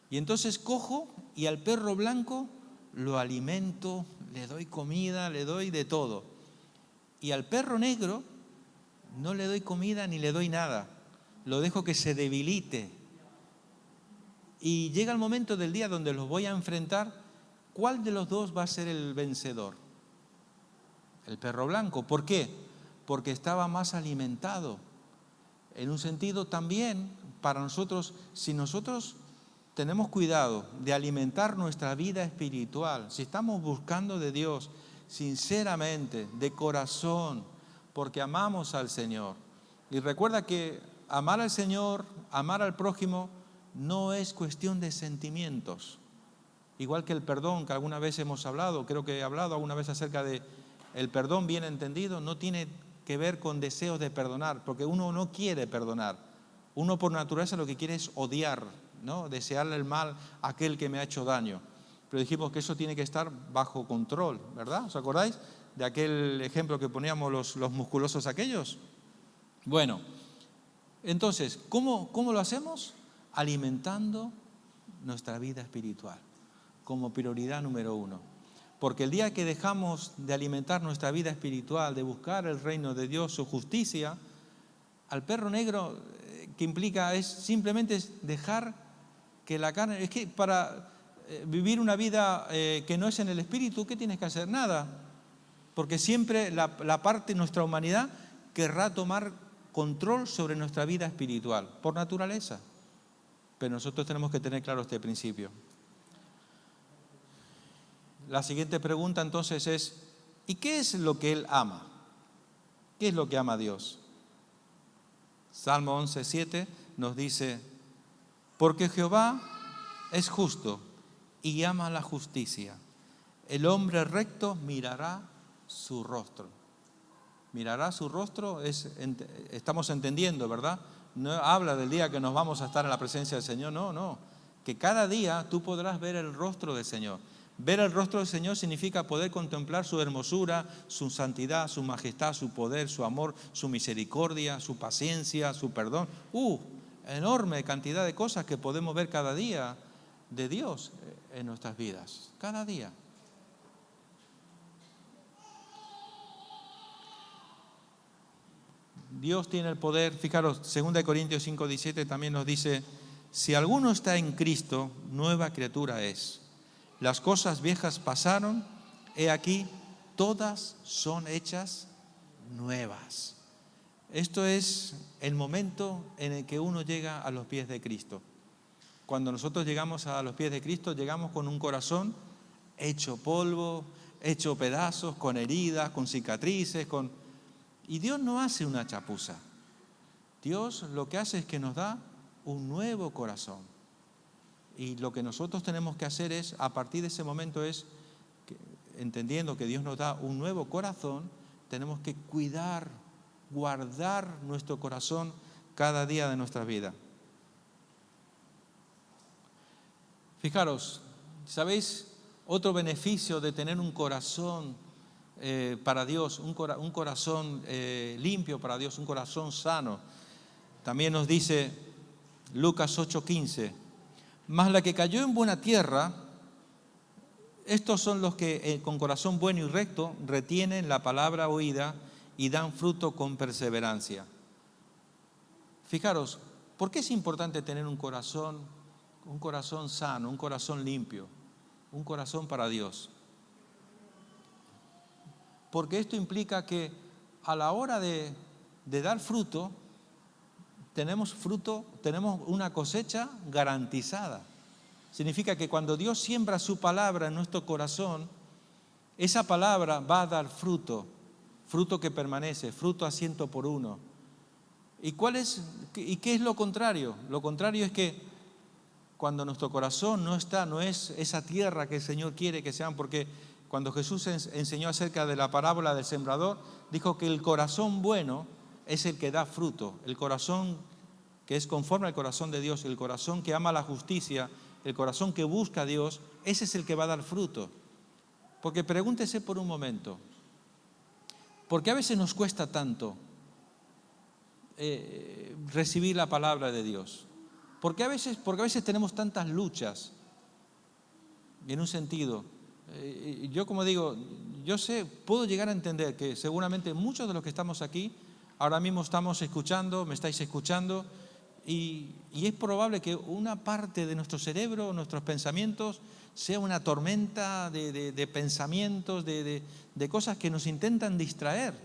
Y entonces cojo y al perro blanco lo alimento, le doy comida, le doy de todo. Y al perro negro no le doy comida ni le doy nada. Lo dejo que se debilite. Y llega el momento del día donde los voy a enfrentar. ¿Cuál de los dos va a ser el vencedor? El perro blanco. ¿Por qué? Porque estaba más alimentado. En un sentido también, para nosotros, si nosotros tenemos cuidado de alimentar nuestra vida espiritual, si estamos buscando de Dios sinceramente, de corazón, porque amamos al Señor. Y recuerda que amar al Señor, amar al prójimo, no es cuestión de sentimientos. Igual que el perdón, que alguna vez hemos hablado, creo que he hablado alguna vez acerca de el perdón bien entendido, no tiene que ver con deseos de perdonar, porque uno no quiere perdonar. Uno por naturaleza lo que quiere es odiar, ¿no? Desearle el mal a aquel que me ha hecho daño. Pero dijimos que eso tiene que estar bajo control, ¿verdad? ¿Os acordáis de aquel ejemplo que poníamos los musculosos aquellos? Bueno, entonces, ¿cómo lo hacemos? Alimentando nuestra vida espiritual como prioridad número uno. Porque el día que dejamos de alimentar nuestra vida espiritual, de buscar el reino de Dios, su justicia, al perro negro, que implica es simplemente dejar que la carne... Es que para vivir una vida que no es en el espíritu, ¿qué tienes que hacer? Nada. Porque siempre la parte de nuestra humanidad querrá tomar control sobre nuestra vida espiritual, por naturaleza. Pero nosotros tenemos que tener claro este principio. La siguiente pregunta entonces es, ¿y qué es lo que Él ama? ¿Qué es lo que ama a Dios? Salmo 11:7 nos dice, porque Jehová es justo y ama la justicia. El hombre recto mirará su rostro. Mirará su rostro, estamos entendiendo, ¿verdad? No habla del día que nos vamos a estar en la presencia del Señor, no. Que cada día tú podrás ver el rostro del Señor. Ver el rostro del Señor significa poder contemplar su hermosura, su santidad, su majestad, su poder, su amor, su misericordia, su paciencia, su perdón. Enorme cantidad de cosas que podemos ver cada día de Dios en nuestras vidas. Cada día. Dios tiene el poder, fijaros, 2 Corintios 5:17 también nos dice, si alguno está en Cristo, nueva criatura es. Las cosas viejas pasaron, he aquí, todas son hechas nuevas. Esto es el momento en el que uno llega a los pies de Cristo. Cuando nosotros llegamos a los pies de Cristo, llegamos con un corazón hecho polvo, hecho pedazos, con heridas, con cicatrices, Y Dios no hace una chapuza. Dios lo que hace es que nos da un nuevo corazón. Y lo que nosotros tenemos que hacer es, a partir de ese momento entendiendo que Dios nos da un nuevo corazón, tenemos que cuidar, guardar nuestro corazón cada día de nuestra vida. Fijaros, ¿sabéis? Otro beneficio de tener un corazón para Dios, un corazón limpio para Dios, un corazón sano. También nos dice Lucas 8:15, mas la que cayó en buena tierra, estos son los que con corazón bueno y recto retienen la palabra oída y dan fruto con perseverancia. Fijaros, ¿por qué es importante tener un corazón sano, un corazón limpio, un corazón para Dios? Porque esto implica que a la hora de dar fruto, tenemos una cosecha garantizada. Significa que cuando Dios siembra su palabra en nuestro corazón, esa palabra va a dar fruto que permanece, fruto a 100%. ¿Y qué es lo contrario? Lo contrario es que cuando nuestro corazón no es esa tierra que el Señor quiere que sean, porque cuando Jesús enseñó acerca de la parábola del sembrador, dijo que el corazón bueno es el que da fruto, el corazón que es conforme al corazón de Dios, el corazón que ama la justicia, el corazón que busca a Dios, ese es el que va a dar fruto. Porque pregúntese por un momento, ¿por qué a veces nos cuesta tanto recibir la palabra de Dios? Porque a veces tenemos tantas luchas, en un sentido. Yo, como digo, puedo llegar a entender que seguramente muchos de los que estamos aquí, ahora mismo estamos escuchando, me estáis escuchando, y es probable que una parte de nuestro cerebro, nuestros pensamientos, sea una tormenta de pensamientos, de cosas que nos intentan distraer,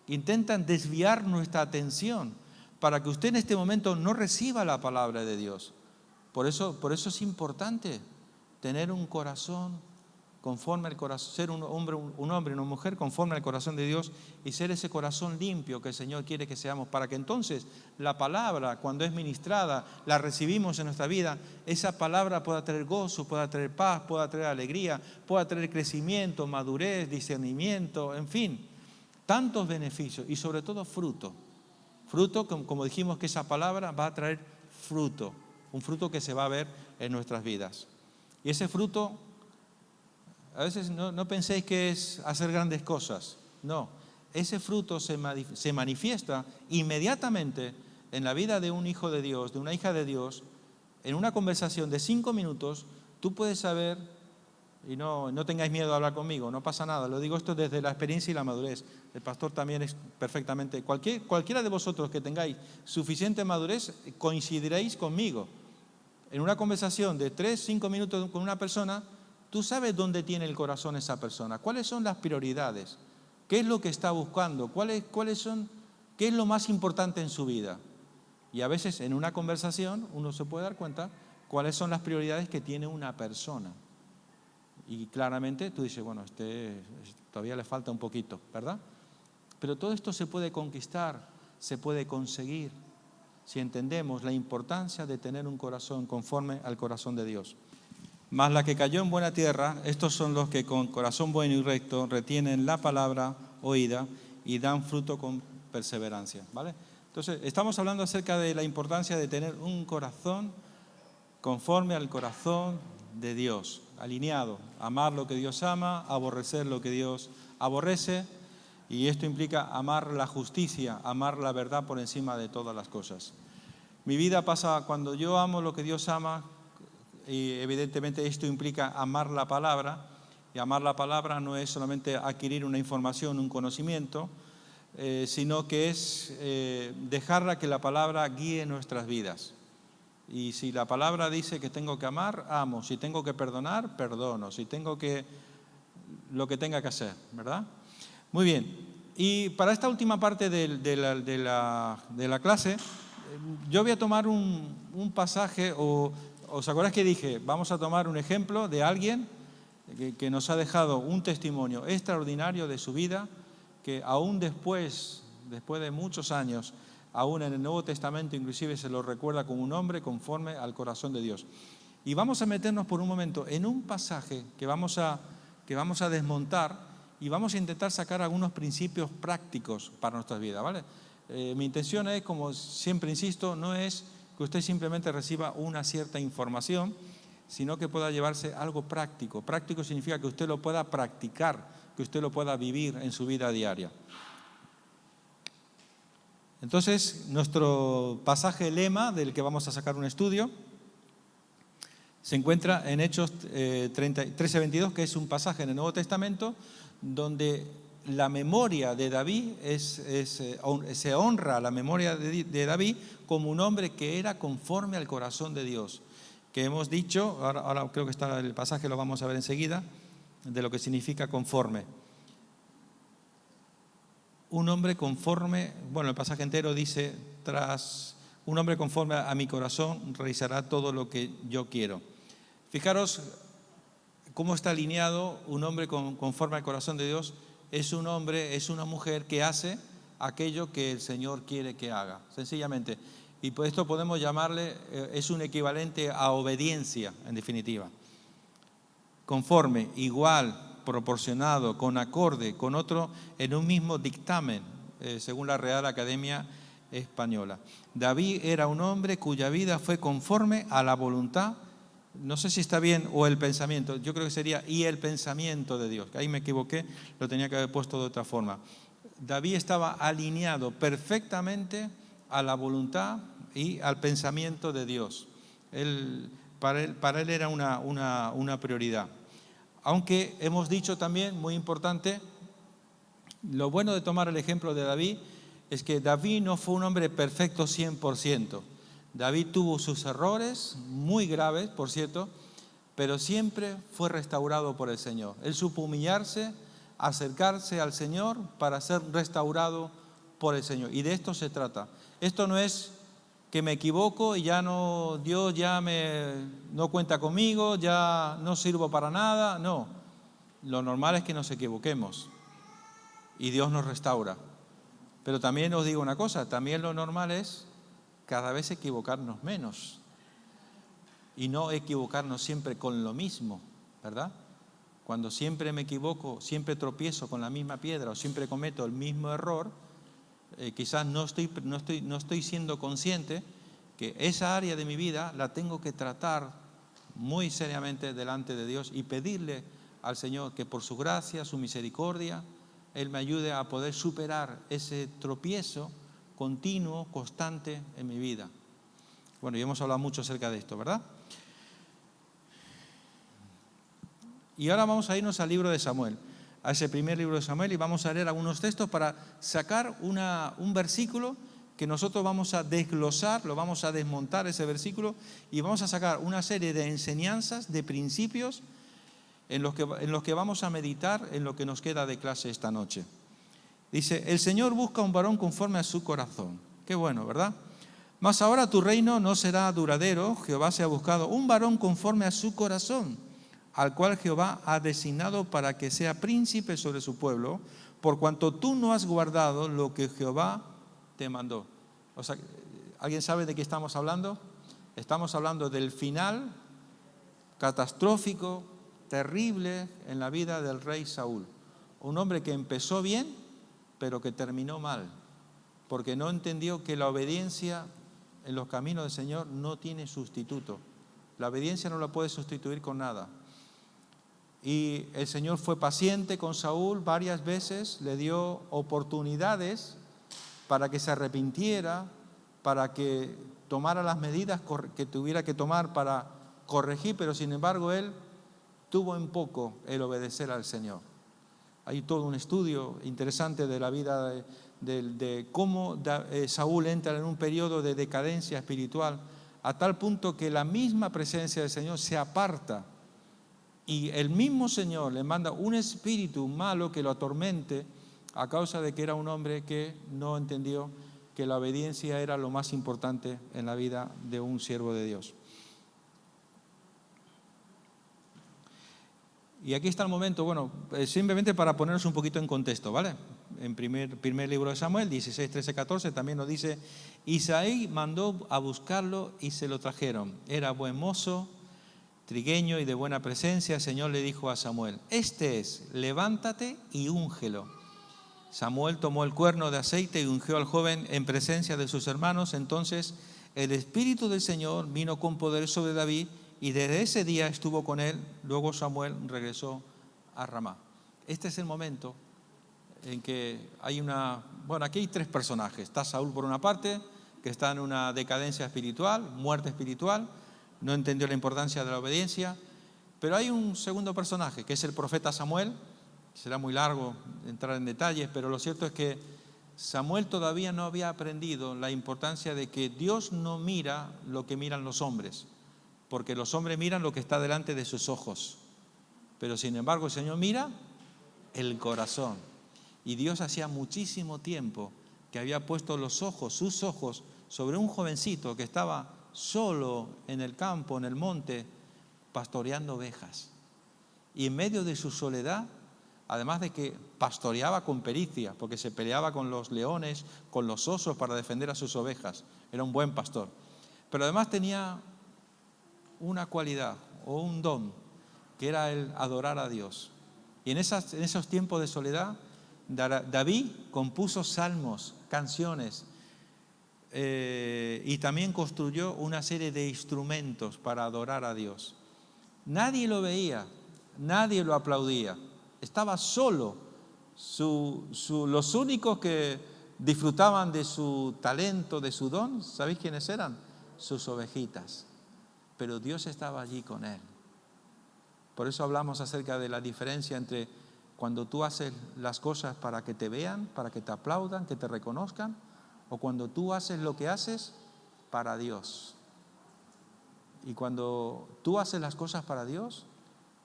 intentan desviar nuestra atención para que usted en este momento no reciba la palabra de Dios. Por eso es importante tener un corazón conforme al corazón, ser un hombre y una mujer conforme al corazón de Dios y ser ese corazón limpio que el Señor quiere que seamos, para que entonces la palabra, cuando es ministrada, la recibimos en nuestra vida, esa palabra pueda traer gozo, pueda traer paz, pueda traer alegría, pueda traer crecimiento, madurez, discernimiento, en fin, tantos beneficios y sobre todo fruto. Fruto, como dijimos, que esa palabra va a traer fruto, un fruto que se va a ver en nuestras vidas. Y ese fruto, a veces no penséis que es hacer grandes cosas. No, ese fruto se manifiesta inmediatamente en la vida de un hijo de Dios, de una hija de Dios, en una conversación de 5 minutos, tú puedes saber, y no tengáis miedo de hablar conmigo, no pasa nada, lo digo esto desde la experiencia y la madurez. El pastor también es perfectamente, cualquiera de vosotros que tengáis suficiente madurez, coincidiréis conmigo. En una conversación de 3, 5 minutos con una persona, tú sabes dónde tiene el corazón esa persona, cuáles son las prioridades, qué es lo que está buscando, qué es lo más importante en su vida. Y a veces en una conversación uno se puede dar cuenta cuáles son las prioridades que tiene una persona. Y claramente tú dices, bueno, todavía le falta un poquito, ¿verdad? Pero todo esto se puede conquistar, se puede conseguir, si entendemos la importancia de tener un corazón conforme al corazón de Dios. Mas la que cayó en buena tierra, estos son los que con corazón bueno y recto retienen la palabra oída y dan fruto con perseverancia, ¿vale? Entonces, estamos hablando acerca de la importancia de tener un corazón conforme al corazón de Dios, alineado, amar lo que Dios ama, aborrecer lo que Dios aborrece, y esto implica amar la justicia, amar la verdad por encima de todas las cosas. Mi vida pasa cuando yo amo lo que Dios ama, y evidentemente esto implica amar la palabra, y amar la palabra no es solamente adquirir una información, un conocimiento, sino que es dejarla que la palabra guíe nuestras vidas. Y si la palabra dice que tengo que amar, amo. Si tengo que perdonar, perdono. Si tengo lo que tenga que hacer, ¿verdad? Muy bien. Y para esta última parte de la clase, yo voy a tomar un pasaje, ¿os acordáis que dije? Vamos a tomar un ejemplo de alguien que nos ha dejado un testimonio extraordinario de su vida, que aún después de muchos años, aún en el Nuevo Testamento inclusive se lo recuerda como un hombre conforme al corazón de Dios. Y vamos a meternos por un momento en un pasaje que vamos a desmontar y vamos a intentar sacar algunos principios prácticos para nuestras vidas, ¿vale? Mi intención es, como siempre insisto, no es que usted simplemente reciba una cierta información, sino que pueda llevarse algo práctico. Práctico significa que usted lo pueda practicar, que usted lo pueda vivir en su vida diaria. Entonces, nuestro pasaje lema del que vamos a sacar un estudio se encuentra en Hechos 13:22, que es un pasaje en el Nuevo Testamento donde la memoria de David se honra la memoria de David como un hombre que era conforme al corazón de Dios. Que hemos dicho, ahora creo que está el pasaje, lo vamos a ver enseguida, de lo que significa conforme. Un hombre conforme, bueno, el pasaje entero dice, un hombre conforme a mi corazón realizará todo lo que yo quiero. Fijaros cómo está alineado un hombre conforme al corazón de Dios. Es un hombre, es una mujer que hace aquello que el Señor quiere que haga, sencillamente. Y por esto podemos llamarle, es un equivalente a obediencia, en definitiva. Conforme, igual, proporcionado, con acorde, con otro, en un mismo dictamen, según la Real Academia Española. David era un hombre cuya vida fue conforme a la voluntad, no sé si está bien, o el pensamiento, yo creo que sería y el pensamiento de Dios, que ahí me equivoqué, lo tenía que haber puesto de otra forma. David estaba alineado perfectamente a la voluntad y al pensamiento de Dios. Para él era una prioridad. Aunque hemos dicho también, muy importante, lo bueno de tomar el ejemplo de David es que David no fue un hombre perfecto 100%. David tuvo sus errores, muy graves, por cierto, pero siempre fue restaurado por el Señor. Él supo humillarse, acercarse al Señor para ser restaurado por el Señor. Y de esto se trata. Esto no es que me equivoco y Dios ya no cuenta conmigo, ya no sirvo para nada. No, lo normal es que nos equivoquemos y Dios nos restaura. Pero también os digo una cosa, también lo normal es cada vez equivocarnos menos y no equivocarnos siempre con lo mismo, ¿verdad? Cuando siempre me equivoco, siempre tropiezo con la misma piedra o siempre cometo el mismo error, quizás no estoy siendo consciente que esa área de mi vida la tengo que tratar muy seriamente delante de Dios y pedirle al Señor que por su gracia, su misericordia, Él me ayude a poder superar ese tropiezo continuo, constante en mi vida. Bueno, y hemos hablado mucho acerca de esto, ¿verdad? Y ahora vamos a irnos al libro de Samuel, a ese primer libro de Samuel, y vamos a leer algunos textos para sacar un versículo que nosotros vamos a desglosar, lo vamos a desmontar ese versículo y vamos a sacar una serie de enseñanzas, de principios en los que vamos a meditar en lo que nos queda de clase esta noche. Dice, el Señor busca un varón conforme a su corazón. Qué bueno, ¿verdad? Mas ahora tu reino no será duradero, Jehová se ha buscado un varón conforme a su corazón, al cual Jehová ha designado para que sea príncipe sobre su pueblo, por cuanto tú no has guardado lo que Jehová te mandó. O sea, ¿alguien sabe de qué estamos hablando? Estamos hablando del final catastrófico, terrible en la vida del rey Saúl. Un hombre que empezó bien, pero que terminó mal, porque no entendió que la obediencia en los caminos del Señor no tiene sustituto. La obediencia no la puede sustituir con nada. Y el Señor fue paciente con Saúl varias veces, le dio oportunidades para que se arrepintiera, para que tomara las medidas que tuviera que tomar para corregir, pero sin embargo él tuvo en poco el obedecer al Señor. Hay todo un estudio interesante de la vida de cómo Saúl entra en un periodo de decadencia espiritual, a tal punto que la misma presencia del Señor se aparta y el mismo Señor le manda un espíritu malo que lo atormente a causa de que era un hombre que no entendió que la obediencia era lo más importante en la vida de un siervo de Dios. Y aquí está el momento, bueno, simplemente para ponernos un poquito en contexto, ¿vale? En primer libro de Samuel, 16, 13, 14, también nos dice, Isaí mandó a buscarlo y se lo trajeron. Era buen mozo, trigueño y de buena presencia. El Señor le dijo a Samuel, este es, levántate y úngelo. Samuel tomó el cuerno de aceite y ungió al joven en presencia de sus hermanos. Entonces el Espíritu del Señor vino con poder sobre David y desde ese día estuvo con él. Luego Samuel regresó a Ramá. Este es el momento en que hay aquí hay tres personajes. Está Saúl por una parte, que está en una decadencia espiritual, muerte espiritual, no entendió la importancia de la obediencia, pero hay un segundo personaje, que es el profeta Samuel. Será muy largo entrar en detalles, pero lo cierto es que Samuel todavía no había aprendido la importancia de que Dios no mira lo que miran los hombres, porque los hombres miran lo que está delante de sus ojos, pero sin embargo el Señor mira el corazón. Y Dios hacía muchísimo tiempo que había puesto sus ojos, sobre un jovencito que estaba solo en el campo, en el monte, pastoreando ovejas. Y en medio de su soledad, además de que pastoreaba con pericia, porque se peleaba con los leones, con los osos para defender a sus ovejas, era un buen pastor, pero además tenía una cualidad o un don, que era el adorar a Dios. Y en esos tiempos de soledad, David compuso salmos, canciones, y también construyó una serie de instrumentos para adorar a Dios. Nadie lo veía, nadie lo aplaudía. Estaba solo. Los únicos que disfrutaban de su talento, de su don, ¿sabéis quiénes eran? Sus ovejitas. Pero Dios estaba allí con él. Por eso hablamos acerca de la diferencia entre cuando tú haces las cosas para que te vean, para que te aplaudan, que te reconozcan, o cuando tú haces lo que haces para Dios. Y cuando tú haces las cosas para Dios,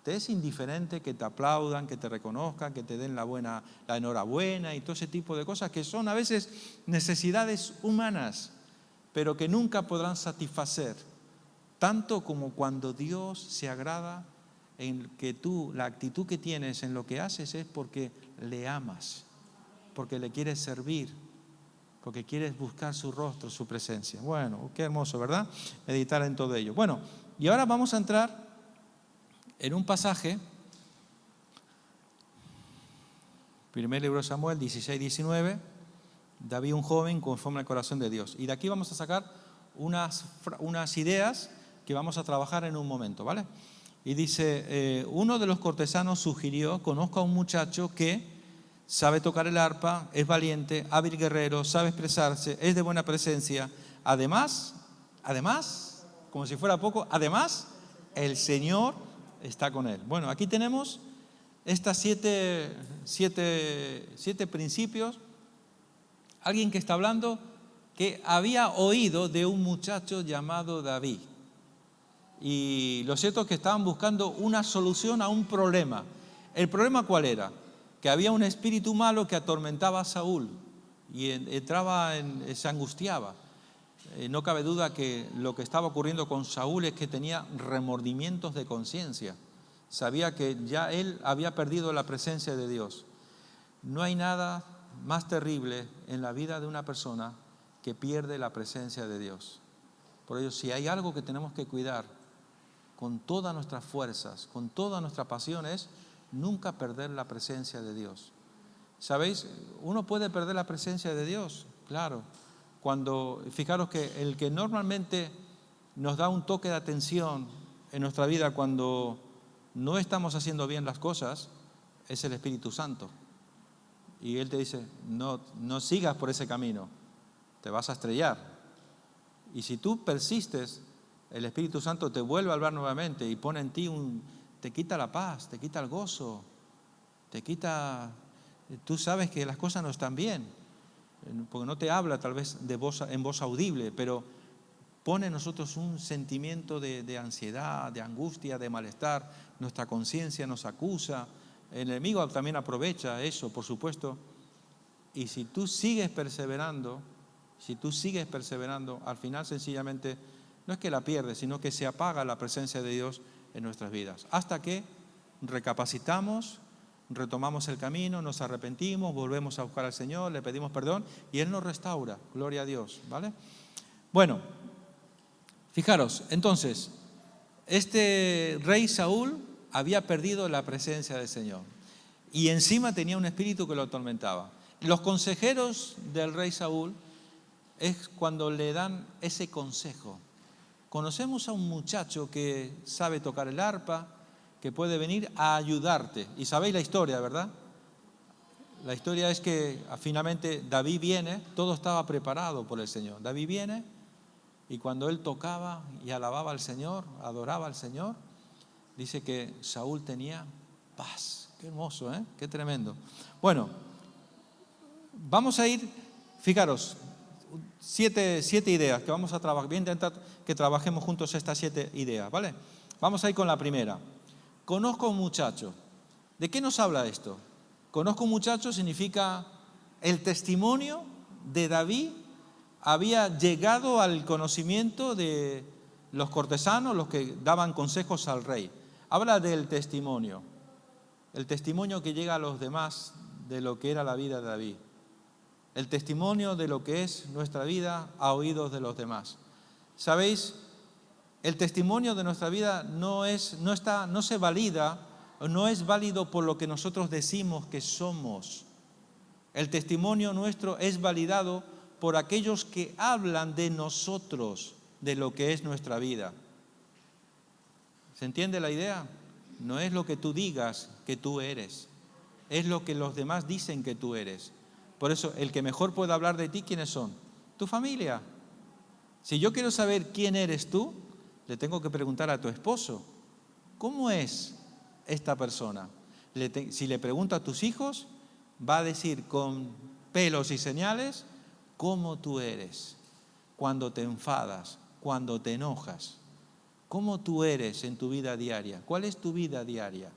te es indiferente que te aplaudan, que te reconozcan, que te den la enhorabuena y todo ese tipo de cosas que son a veces necesidades humanas, pero que nunca podrán satisfacer, tanto como cuando Dios se agrada en que la actitud que tienes en lo que haces es porque le amas, porque le quieres servir, porque quieres buscar su rostro, su presencia. Bueno, qué hermoso, ¿verdad? Meditar en todo ello. Bueno, y ahora vamos a entrar en un pasaje, primer libro de Samuel, 16-19, David un joven conforme al corazón de Dios. Y de aquí vamos a sacar unas ideas que vamos a trabajar en un momento, ¿vale? Y dice, uno de los cortesanos sugirió, conozco a un muchacho que sabe tocar el arpa, es valiente, hábil guerrero, sabe expresarse, es de buena presencia, además Además, como si fuera poco, además, el Señor está con él. Bueno, aquí tenemos estas siete principios. Alguien que está hablando que había oído de un muchacho llamado David. Y lo cierto es que estaban buscando una solución a un problema. ¿El problema cuál era? Que había un espíritu malo que atormentaba a Saúl y se angustiaba. No cabe duda que lo que estaba ocurriendo con Saúl es que tenía remordimientos de conciencia. Sabía que ya él había perdido la presencia de Dios. No hay nada más terrible en la vida de una persona que pierde la presencia de Dios. Por ello, si hay algo que tenemos que cuidar con todas nuestras fuerzas, con toda nuestra pasión, es nunca perder la presencia de Dios. ¿Sabéis? Uno puede perder la presencia de Dios, claro. Fijaros que el que normalmente nos da un toque de atención en nuestra vida cuando no estamos haciendo bien las cosas es el Espíritu Santo. Y Él te dice, no sigas por ese camino, te vas a estrellar. Y si tú persistes, el Espíritu Santo te vuelve a hablar nuevamente y pone en ti te quita la paz, te quita el gozo, tú sabes que las cosas no están bien, porque no te habla tal vez en voz audible, pero pone en nosotros un sentimiento de ansiedad, de angustia, de malestar. Nuestra conciencia nos acusa. El enemigo también aprovecha eso, por supuesto. Y si tú sigues perseverando, al final sencillamente no es que la pierdes, sino que se apaga la presencia de Dios en nuestras vidas. Hasta que recapacitamos, retomamos el camino, nos arrepentimos, volvemos a buscar al Señor, le pedimos perdón y Él nos restaura. Gloria a Dios, ¿vale? Bueno, fijaros, entonces, este rey Saúl había perdido la presencia del Señor y encima tenía un espíritu que lo atormentaba. Los consejeros del rey Saúl es cuando le dan ese consejo. Conocemos a un muchacho que sabe tocar el arpa, que puede venir a ayudarte. Y sabéis la historia, ¿verdad? La historia es que finalmente David viene, todo estaba preparado por el Señor. David viene y cuando él tocaba y alababa al Señor, adoraba al Señor, dice que Saúl tenía paz. Qué hermoso, ¿eh? Qué tremendo. Bueno, vamos a ir, fijaros, siete ideas que vamos a trabajar. Voy a intentar que trabajemos juntos estas 7 ideas, ¿vale? Vamos a ir con la primera. Conozco a un muchacho. ¿De qué nos habla esto? Conozco a un muchacho significa el testimonio de David había llegado al conocimiento de los cortesanos, los que daban consejos al rey. Habla del testimonio, el testimonio que llega a los demás de lo que era la vida de David. El testimonio de lo que es nuestra vida a oídos de los demás. ¿Sabéis? El testimonio de nuestra vida no se valida, no es válido por lo que nosotros decimos que somos. El testimonio nuestro es validado por aquellos que hablan de nosotros, de lo que es nuestra vida. ¿Se entiende la idea? No es lo que tú digas que tú eres, es lo que los demás dicen que tú eres. Por eso, el que mejor puede hablar de ti, ¿quiénes son? Tu familia. Si yo quiero saber quién eres tú, le tengo que preguntar a tu esposo, ¿cómo es esta persona? Si le pregunto a tus hijos, va a decir con pelos y señales cómo tú eres, cuando te enfadas, cuando te enojas, cómo tú eres en tu vida diaria. ¿Cuál es tu vida diaria?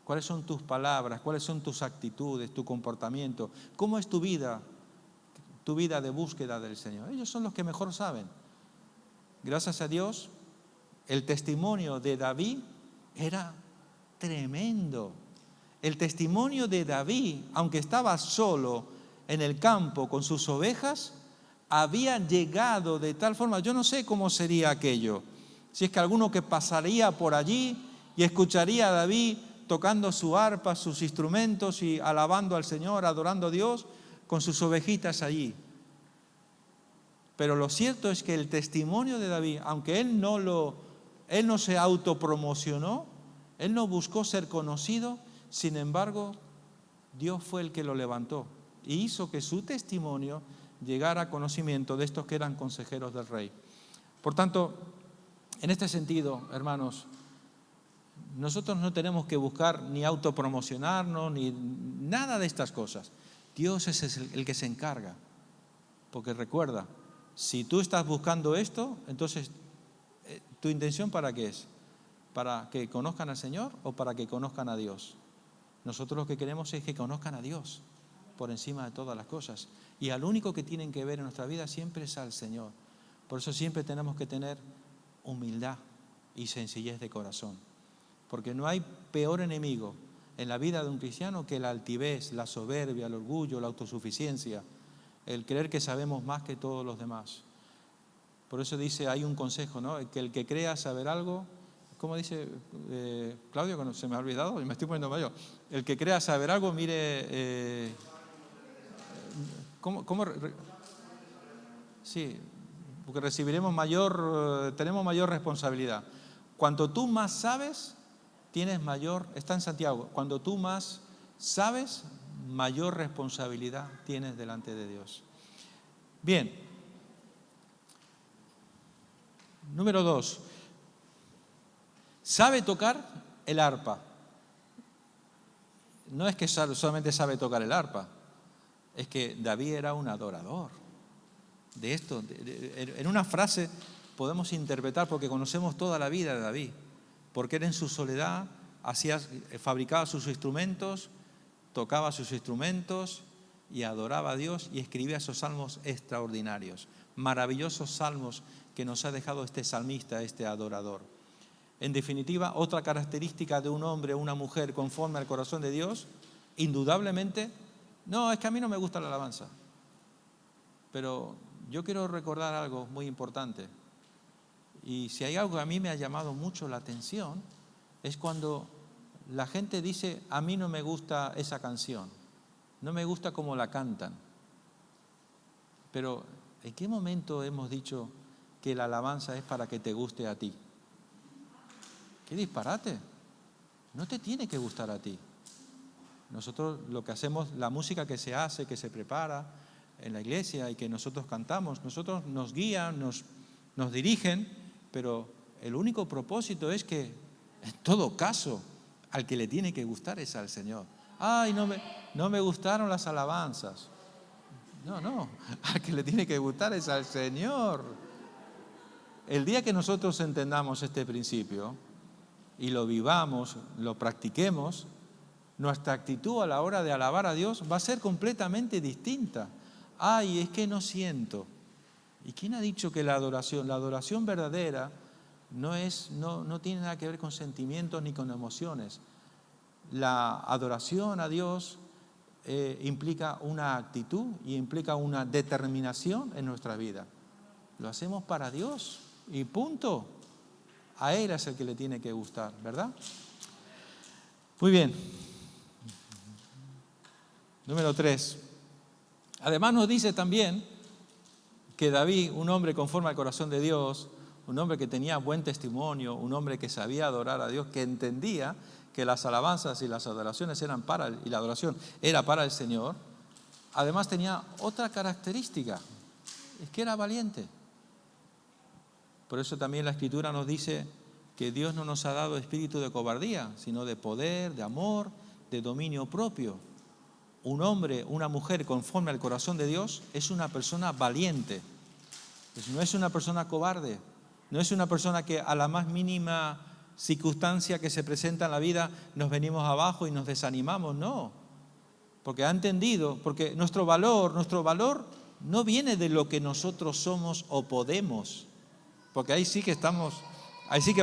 ¿Cuáles son tus palabras? ¿Cuáles son tus actitudes, tu comportamiento? ¿Cómo es tu vida de búsqueda del Señor? Ellos son los que mejor saben. Gracias a Dios, el testimonio de David era tremendo. El testimonio de David, aunque estaba solo en el campo con sus ovejas, había llegado de tal forma, yo no sé cómo sería aquello. Si es que alguno que pasaría por allí y escucharía a David tocando su arpa, sus instrumentos y alabando al Señor, adorando a Dios, con sus ovejitas allí. Pero lo cierto es que el testimonio de David, aunque él no se autopromocionó, él no buscó ser conocido, sin embargo, Dios fue el que lo levantó y hizo que su testimonio llegara a conocimiento de estos que eran consejeros del rey. Por tanto, en este sentido, hermanos, nosotros no tenemos que buscar ni autopromocionarnos, ni nada de estas cosas. Dios es el que se encarga. Porque recuerda, si tú estás buscando esto, entonces, ¿tu intención para qué es? ¿Para que conozcan al Señor o para que conozcan a Dios? Nosotros lo que queremos es que conozcan a Dios por encima de todas las cosas. Y al único que tienen que ver en nuestra vida siempre es al Señor. Por eso siempre tenemos que tener humildad y sencillez de corazón. Porque no hay peor enemigo en la vida de un cristiano que la altivez, la soberbia, el orgullo, la autosuficiencia, el creer que sabemos más que todos los demás. Por eso dice, hay un consejo, ¿no? Que el que crea saber algo, ¿cómo dice Claudio? Que se me ha olvidado y me estoy poniendo mayor. El que crea saber algo, mire... ¿Cómo? Sí, porque tenemos mayor responsabilidad. Cuanto tú más sabes, está en Santiago, cuando tú más sabes, mayor responsabilidad tienes delante de Dios. Bien. Número 2. Sabe tocar el arpa. No es que solamente sabe tocar el arpa, es que David era un adorador. De esto, en una frase podemos interpretar, porque conocemos toda la vida de David, porque él en su soledad fabricaba sus instrumentos, tocaba sus instrumentos y adoraba a Dios y escribía esos salmos extraordinarios, maravillosos salmos que nos ha dejado este salmista, este adorador. En definitiva, otra característica de un hombre o una mujer conforme al corazón de Dios, indudablemente, no, es que a mí no me gusta la alabanza. Pero yo quiero recordar algo muy importante. Y si hay algo que a mí me ha llamado mucho la atención, es cuando la gente dice, a mí no me gusta esa canción, no me gusta cómo la cantan. Pero, ¿en qué momento hemos dicho que la alabanza es para que te guste a ti? ¡Qué disparate! No te tiene que gustar a ti. Nosotros lo que hacemos, la música que se hace, que se prepara en la iglesia y que nosotros cantamos, nosotros nos guían, nos dirigen, pero el único propósito es que, en todo caso, al que le tiene que gustar es al Señor. ¡Ay, no me gustaron las alabanzas! No, al que le tiene que gustar es al Señor. El día que nosotros entendamos este principio y lo vivamos, lo practiquemos, nuestra actitud a la hora de alabar a Dios va a ser completamente distinta. Ay, es que no siento. ¿Y quién ha dicho que la adoración verdadera no tiene nada que ver con sentimientos ni con emociones? La adoración a Dios implica una actitud y implica una determinación en nuestra vida. Lo hacemos para Dios y punto. A Él es el que le tiene que gustar, ¿verdad? Muy bien. Número 3. Además nos dice también que David, un hombre conforme al corazón de Dios, un hombre que tenía buen testimonio, un hombre que sabía adorar a Dios, que entendía que las alabanzas y las adoraciones y la adoración era para el Señor, además tenía otra característica, es que era valiente. Por eso también la Escritura nos dice que Dios no nos ha dado espíritu de cobardía, sino de poder, de amor, de dominio propio. Un hombre, una mujer conforme al corazón de Dios es una persona valiente. Pues no es una persona cobarde, no es una persona que a la más mínima circunstancia que se presenta en la vida nos venimos abajo y nos desanimamos, no. Porque ha entendido, porque nuestro valor no viene de lo que nosotros somos o podemos. Porque ahí sí que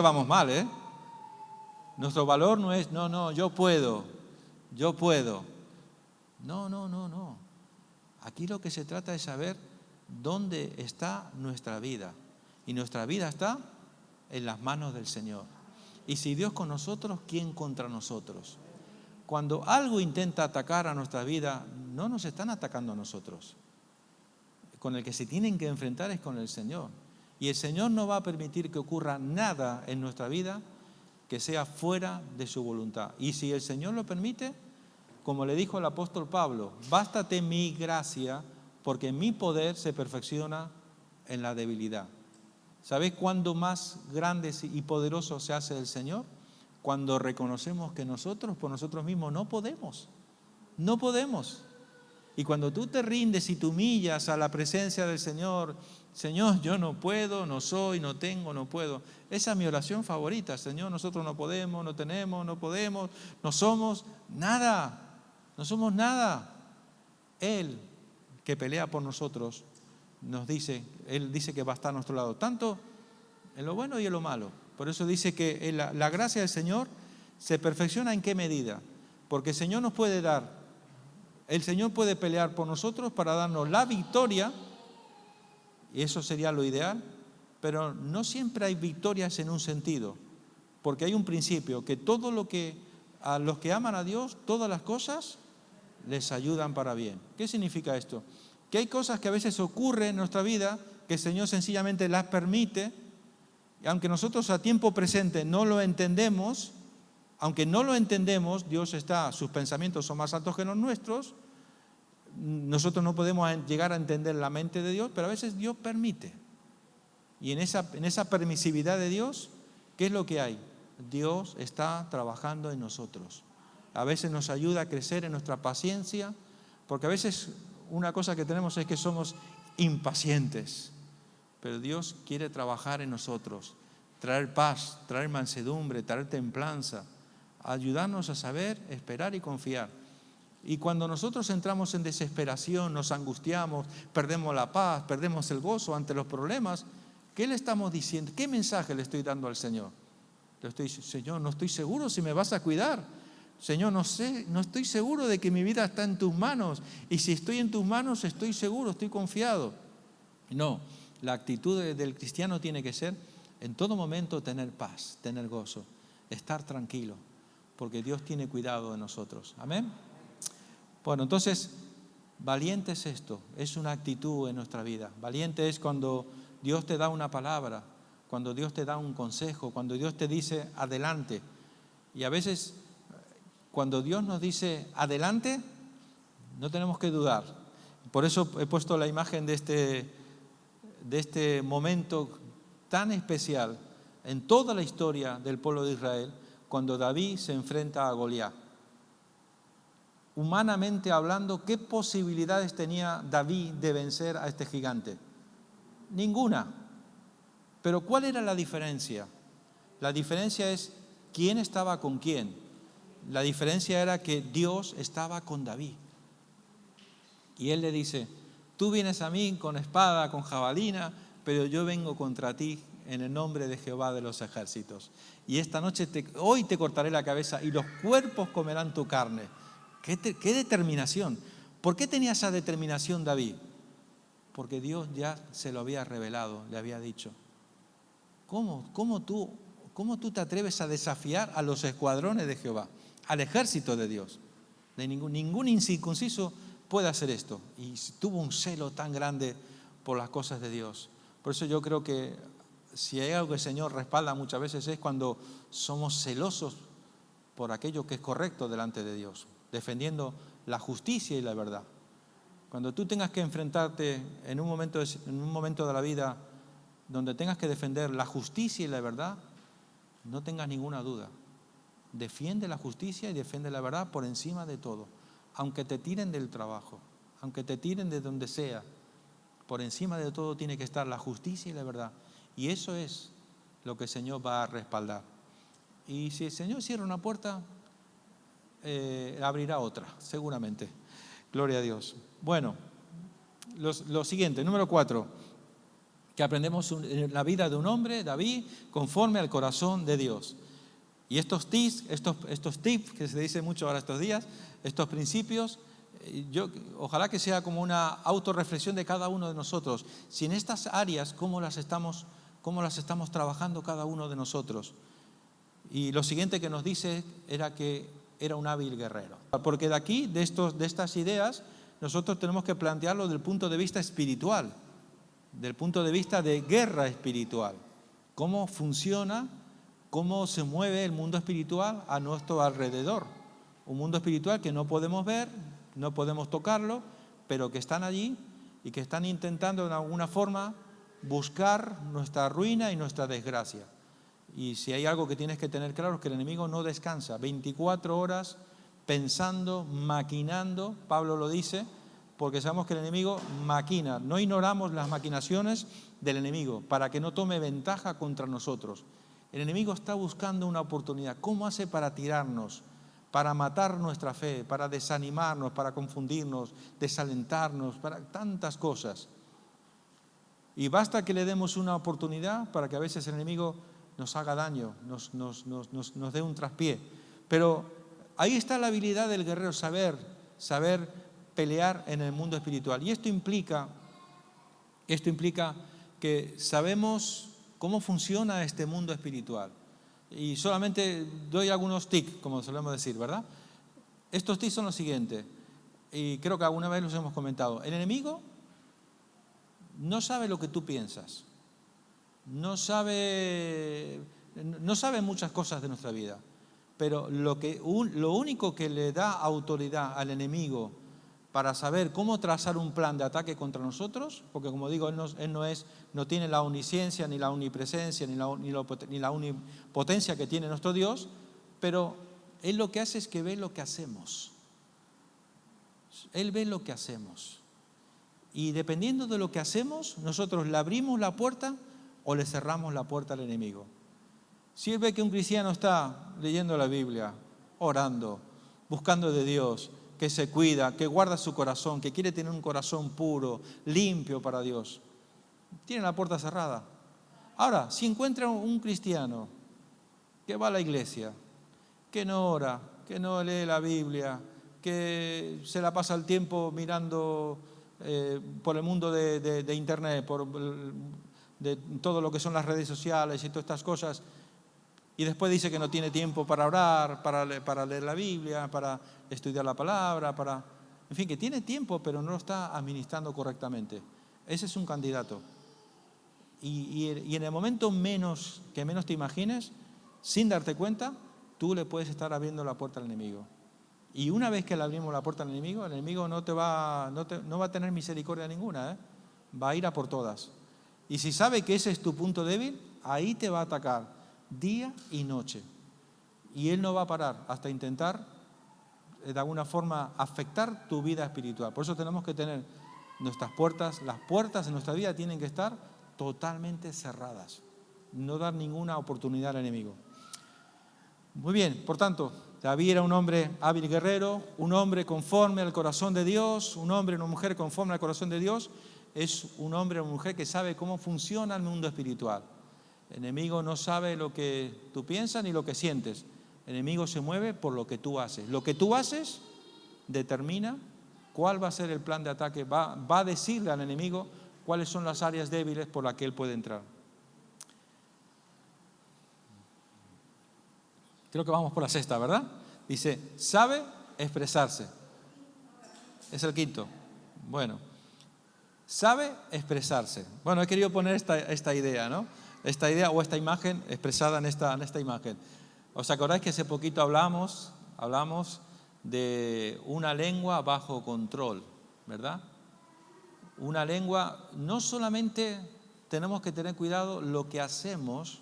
vamos mal, ¿eh? Nuestro valor no es, yo puedo. No. Aquí lo que se trata es saber dónde está nuestra vida. Y nuestra vida está en las manos del Señor. Y si Dios con nosotros, ¿quién contra nosotros? Cuando algo intenta atacar a nuestra vida, no nos están atacando a nosotros. Con el que se tienen que enfrentar es con el Señor. Y el Señor no va a permitir que ocurra nada en nuestra vida que sea fuera de su voluntad. Y si el Señor lo permite, como le dijo el apóstol Pablo, bástate mi gracia, porque mi poder se perfecciona en la debilidad. ¿Sabéis cuándo más grande y poderoso se hace el Señor? Cuando reconocemos que nosotros por nosotros mismos no podemos. No podemos. Y cuando tú te rindes y te humillas a la presencia del Señor, Señor, yo no puedo, no soy, no tengo, no puedo. Esa es mi oración favorita. Señor, nosotros no podemos, no tenemos, no podemos, no somos nada. No somos nada. Él, que pelea por nosotros, nos dice, Él dice que va a estar a nuestro lado, tanto en lo bueno y en lo malo. Por eso dice que la gracia del Señor se perfecciona ¿en qué medida? Porque el Señor nos puede dar, el Señor puede pelear por nosotros para darnos la victoria, y eso sería lo ideal, pero no siempre hay victorias en un sentido, porque hay un principio, que todo lo que a los que aman a Dios, todas las cosas les ayudan para bien. ¿Qué significa esto? Que hay cosas que a veces ocurren en nuestra vida, que el Señor sencillamente las permite, y aunque nosotros a tiempo presente no lo entendemos, aunque no lo entendemos, Dios está, sus pensamientos son más altos que los nuestros, nosotros no podemos llegar a entender la mente de Dios, pero a veces Dios permite. Y en esa permisividad de Dios, ¿qué es lo que hay? Dios está trabajando en nosotros. A veces nos ayuda a crecer en nuestra paciencia, porque a veces una cosa que tenemos es que somos impacientes, pero Dios quiere trabajar en nosotros, traer paz, traer mansedumbre, traer templanza, ayudarnos a saber, esperar y confiar. Y cuando nosotros entramos en desesperación, nos angustiamos, perdemos la paz, perdemos el gozo ante los problemas, ¿qué le estamos diciendo? ¿Qué mensaje le estoy dando al Señor? Le estoy diciendo, Señor, no estoy seguro si me vas a cuidar. Señor, no estoy seguro de que mi vida está en tus manos. Y si estoy en tus manos, estoy seguro, estoy confiado. No, la actitud del cristiano tiene que ser en todo momento tener paz, tener gozo, estar tranquilo, porque Dios tiene cuidado de nosotros. Amén. Bueno, entonces, valiente es esto, es una actitud en nuestra vida. Valiente es cuando Dios te da una palabra, cuando Dios te da un consejo, cuando Dios te dice adelante. Y a veces, cuando Dios nos dice adelante, no tenemos que dudar. Por eso he puesto la imagen de este momento tan especial en toda la historia del pueblo de Israel, cuando David se enfrenta a Goliat. Humanamente hablando, ¿qué posibilidades tenía David de vencer a este gigante? Ninguna. Pero ¿cuál era la diferencia? La diferencia es quién estaba con quién. La diferencia era que Dios estaba con David. Y él le dice, tú vienes a mí con espada, con jabalina, pero yo vengo contra ti en el nombre de Jehová de los ejércitos. Y esta noche, hoy te cortaré la cabeza y los cuerpos comerán tu carne. ¿Qué determinación? ¿Por qué tenía esa determinación David? Porque Dios ya se lo había revelado, le había dicho. ¿Cómo tú te atreves a desafiar a los escuadrones de Jehová, al ejército de Dios? Ningún incircunciso puede hacer esto. Y tuvo un celo tan grande por las cosas de Dios. Por eso yo creo que si hay algo que el Señor respalda muchas veces es cuando somos celosos por aquello que es correcto delante de Dios, defendiendo la justicia y la verdad. Cuando tú tengas que enfrentarte en un momento de la vida donde tengas que defender la justicia y la verdad, no tengas ninguna duda. Defiende la justicia y defiende la verdad por encima de todo. Aunque te tiren del trabajo, aunque te tiren de donde sea, por encima de todo tiene que estar la justicia y la verdad. Y eso es lo que el Señor va a respaldar. Y si el Señor cierra una puerta, abrirá otra, seguramente. Gloria a Dios. Bueno, lo siguiente, número 4, que aprendemos en la vida de un hombre, David, conforme al corazón de Dios. Y estos tips que se dice mucho ahora estos días, estos principios, ojalá que sea como una autorreflexión de cada uno de nosotros. Si en estas áreas, ¿cómo las estamos trabajando cada uno de nosotros? Y lo siguiente que nos dice era que era un hábil guerrero. Porque de aquí, de estas ideas, nosotros tenemos que plantearlo desde el punto de vista espiritual, del punto de vista de guerra espiritual. ¿Cómo funciona? ¿Cómo se mueve el mundo espiritual a nuestro alrededor? Un mundo espiritual que no podemos ver, no podemos tocarlo, pero que están allí y que están intentando de alguna forma buscar nuestra ruina y nuestra desgracia. Y si hay algo que tienes que tener claro es que el enemigo no descansa, 24 horas pensando, maquinando, Pablo lo dice, porque sabemos que el enemigo maquina. No ignoramos las maquinaciones del enemigo para que no tome ventaja contra nosotros. El enemigo está buscando una oportunidad. ¿Cómo hace para tirarnos, para matar nuestra fe, para desanimarnos, para confundirnos, desalentarnos, para tantas cosas? Y basta que le demos una oportunidad para que a veces el enemigo nos haga daño, nos dé un traspié. Pero ahí está la habilidad del guerrero, saber pelear en el mundo espiritual. Y esto implica que sabemos cómo funciona este mundo espiritual. Y solamente doy algunos tics, como solemos decir, ¿verdad? Estos tics son los siguientes, y creo que alguna vez los hemos comentado. El enemigo no sabe lo que tú piensas, no sabe muchas cosas de nuestra vida, pero lo único que le da autoridad al enemigo para saber cómo trazar un plan de ataque contra nosotros, porque como digo, él no tiene la omnisciencia, ni la omnipresencia, ni la omnipotencia que tiene nuestro Dios, pero él lo que hace es que ve lo que hacemos. Él ve lo que hacemos. Y dependiendo de lo que hacemos, nosotros le abrimos la puerta o le cerramos la puerta al enemigo. Si él ve que un cristiano está leyendo la Biblia, orando, buscando de Dios, que se cuida, que guarda su corazón, que quiere tener un corazón puro, limpio para Dios, tiene la puerta cerrada. Ahora, si encuentra un cristiano que va a la iglesia, que no ora, que no lee la Biblia, que se la pasa el tiempo mirando por el mundo de internet, de todo lo que son las redes sociales y todas estas cosas, y después dice que no tiene tiempo para orar, para leer la Biblia, para estudiar la palabra, en fin, que tiene tiempo, pero no lo está administrando correctamente. Ese es un candidato. Y en el momento que menos te imagines, sin darte cuenta, tú le puedes estar abriendo la puerta al enemigo. Y una vez que le abrimos la puerta al enemigo, el enemigo no va a tener misericordia ninguna, va a ir a por todas. Y si sabe que ese es tu punto débil, ahí te va a atacar día y noche. Y él no va a parar hasta intentar, de alguna forma, afectar tu vida espiritual. Por eso tenemos que tener nuestras puertas, las puertas de nuestra vida tienen que estar totalmente cerradas. No dar ninguna oportunidad al enemigo. Muy bien, por tanto, David era un hombre hábil guerrero, un hombre conforme al corazón de Dios, un hombre y una mujer conforme al corazón de Dios, es un hombre o una mujer que sabe cómo funciona el mundo espiritual. El enemigo no sabe lo que tú piensas ni lo que sientes. El enemigo se mueve por lo que tú haces. Lo que tú haces determina cuál va a ser el plan de ataque, va a decirle al enemigo cuáles son las áreas débiles por las que él puede entrar. Creo que vamos por la sexta, ¿verdad? Dice, sabe expresarse. Es el quinto. Bueno, sabe expresarse. Bueno, he querido poner esta idea, ¿no? Esta idea o esta imagen expresada en esta imagen. ¿Os acordáis que hace poquito hablamos de una lengua bajo control, ¿verdad? Una lengua, no solamente tenemos que tener cuidado lo que hacemos,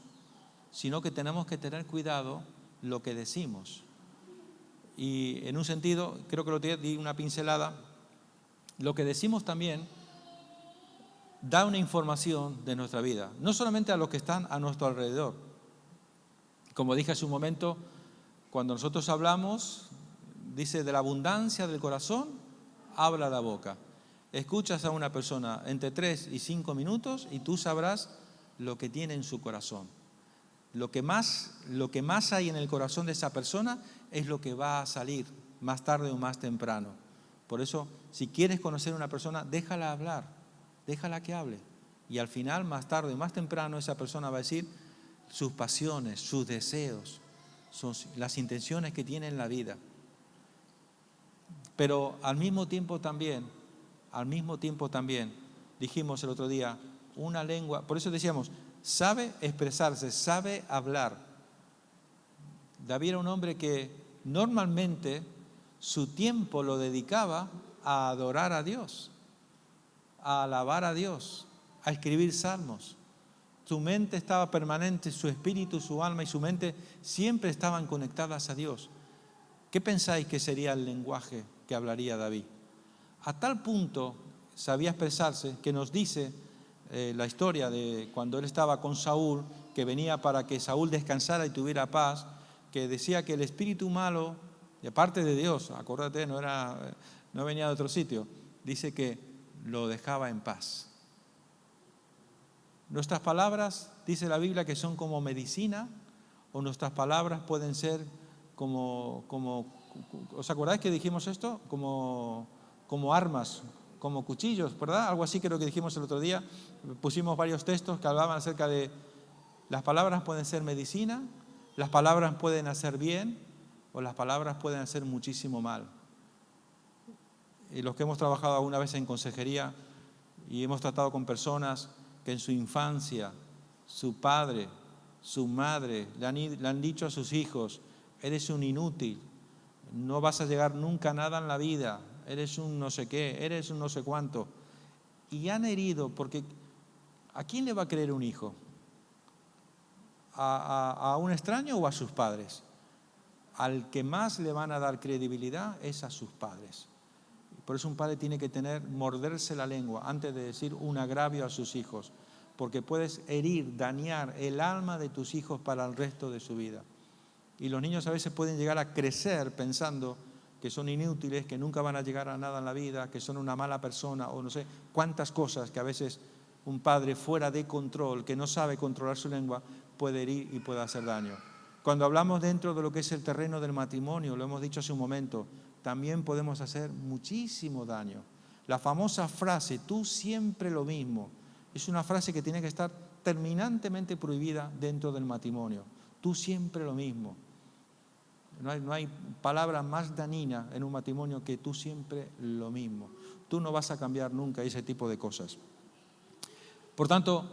sino que tenemos que tener cuidado lo que decimos. Y en un sentido, creo que lo di una pincelada, lo que decimos también da una información de nuestra vida, no solamente a los que están a nuestro alrededor. Como dije hace un momento, cuando nosotros hablamos, dice, de la abundancia del corazón, habla la boca. Escuchas a una persona entre 3 y 5 minutos y tú sabrás lo que tiene en su corazón. Lo que más hay en el corazón de esa persona es lo que va a salir más tarde o más temprano. Por eso, si quieres conocer a una persona, déjala hablar, déjala que hable. Y al final, más tarde o más temprano, esa persona va a decir sus pasiones, sus deseos, las intenciones que tiene en la vida. Pero al mismo tiempo también, dijimos el otro día, una lengua, por eso decíamos, sabe expresarse, sabe hablar. David era un hombre que normalmente su tiempo lo dedicaba a adorar a Dios, a alabar a Dios, a escribir salmos. Su mente estaba permanente, su espíritu, su alma y su mente siempre estaban conectadas a Dios. ¿Qué pensáis que sería el lenguaje que hablaría David? A tal punto sabía expresarse que nos dice la historia de cuando él estaba con Saúl, que venía para que Saúl descansara y tuviera paz, que decía que el espíritu malo, de parte de Dios, acuérdate, no venía de otro sitio, dice que lo dejaba en paz. Nuestras palabras, dice la Biblia, que son como medicina, o nuestras palabras pueden ser como ¿os acordáis que dijimos esto? Como armas, como cuchillos, ¿verdad? Algo así creo que dijimos el otro día. Pusimos varios textos que hablaban acerca de las palabras pueden ser medicina, las palabras pueden hacer bien, o las palabras pueden hacer muchísimo mal. Y los que hemos trabajado alguna vez en consejería y hemos tratado con personas que en su infancia, su padre, su madre le han dicho a sus hijos: eres un inútil, no vas a llegar nunca a nada en la vida, eres un no sé qué, eres un no sé cuánto. Y han herido, porque ¿a quién le va a creer un hijo? ¿A un extraño o a sus padres? Al que más le van a dar credibilidad es a sus padres. Por eso un padre tiene que morderse la lengua antes de decir un agravio a sus hijos, porque puedes herir, dañar el alma de tus hijos para el resto de su vida. Y los niños a veces pueden llegar a crecer pensando que son inútiles, que nunca van a llegar a nada en la vida, que son una mala persona o no sé cuántas cosas que a veces un padre fuera de control, que no sabe controlar su lengua, puede herir y puede hacer daño. Cuando hablamos dentro de lo que es el terreno del matrimonio, lo hemos dicho hace un momento, también podemos hacer muchísimo daño. La famosa frase, tú siempre lo mismo, es una frase que tiene que estar terminantemente prohibida dentro del matrimonio. Tú siempre lo mismo. No hay palabra más dañina en un matrimonio que tú siempre lo mismo. Tú no vas a cambiar nunca, ese tipo de cosas. Por tanto,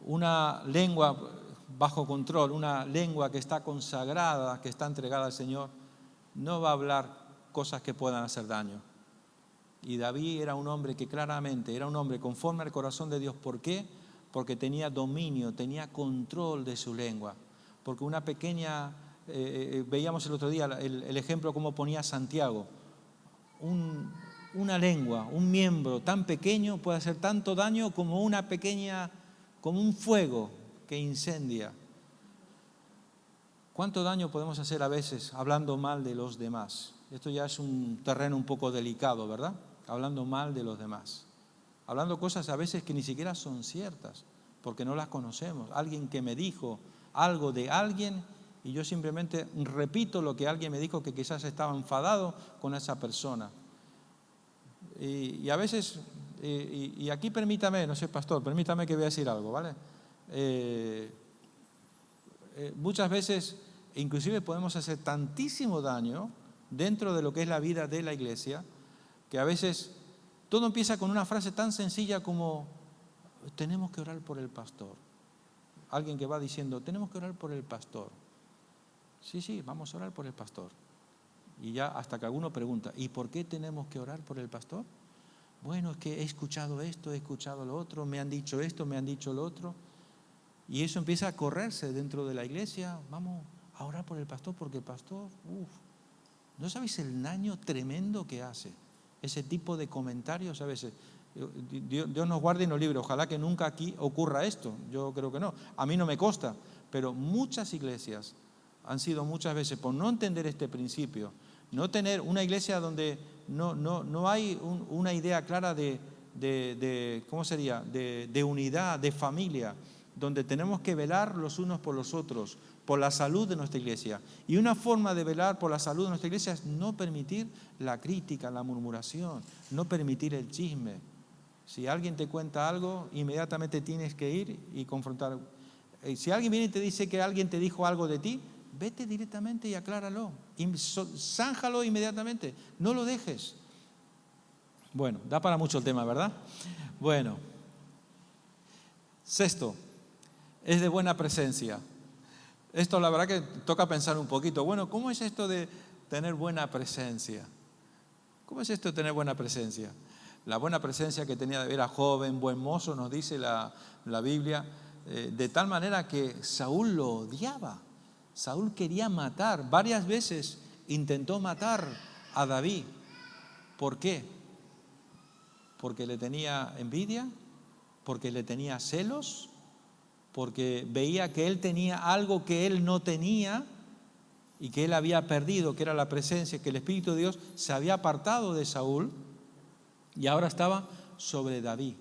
una lengua bajo control, una lengua que está consagrada, que está entregada al Señor, no va a hablar cosas que puedan hacer daño. Y David era un hombre que claramente era un hombre conforme al corazón de Dios. ¿Por qué? Porque tenía dominio, tenía control de su lengua. Porque una pequeña, veíamos el otro día el ejemplo como ponía Santiago, una lengua, un miembro tan pequeño puede hacer tanto daño como como un fuego que incendia. ¿Cuánto daño podemos hacer a veces hablando mal de los demás? Esto ya es un terreno un poco delicado, ¿verdad? Hablando mal de los demás. Hablando cosas a veces que ni siquiera son ciertas, porque no las conocemos. Alguien que me dijo algo de alguien y yo simplemente repito lo que alguien me dijo, que quizás estaba enfadado con esa persona. Y a veces, y aquí permítame, no sé, pastor, permítame que voy a decir algo, ¿vale? Muchas veces, inclusive podemos hacer tantísimo daño dentro de lo que es la vida de la iglesia, que a veces todo empieza con una frase tan sencilla como: tenemos que orar por el pastor. Alguien que va diciendo: tenemos que orar por el pastor. Sí, vamos a orar por el pastor. Y ya hasta que alguno pregunta: ¿y por qué tenemos que orar por el pastor? Bueno, es que he escuchado esto, he escuchado lo otro, me han dicho esto, me han dicho lo otro. Y eso empieza a correrse dentro de la iglesia. Vamos a orar por el pastor, porque el pastor, ¿no sabéis el daño tremendo que hace ese tipo de comentarios a veces? Dios nos guarde y nos libre. Ojalá que nunca aquí ocurra esto. Yo creo que no. A mí no me consta. Pero muchas iglesias han sido muchas veces, por no entender este principio, no tener una iglesia donde no hay una idea clara ¿cómo sería? De unidad, de familia, donde tenemos que velar los unos por los otros, por la salud de nuestra iglesia. Y una forma de velar por la salud de nuestra iglesia es no permitir la crítica, la murmuración, no permitir el chisme. Si alguien te cuenta algo, inmediatamente tienes que ir y confrontar. Si alguien viene y te dice que alguien te dijo algo de ti, vete directamente y acláralo. Zánjalo inmediatamente, no lo dejes. Bueno, da para mucho el tema, ¿verdad? Bueno. Sexto, es de buena presencia. Esto la verdad que toca pensar un poquito. Bueno, ¿cómo es esto de tener buena presencia? ¿Cómo es esto de tener buena presencia? La buena presencia que tenía David, era joven, buen mozo, nos dice la Biblia, de tal manera que Saúl lo odiaba. Saúl quería matar, varias veces intentó matar a David. ¿Por qué? Porque le tenía envidia, porque le tenía celos, porque veía que él tenía algo que él no tenía y que él había perdido, que era la presencia, que el Espíritu de Dios se había apartado de Saúl y ahora estaba sobre David.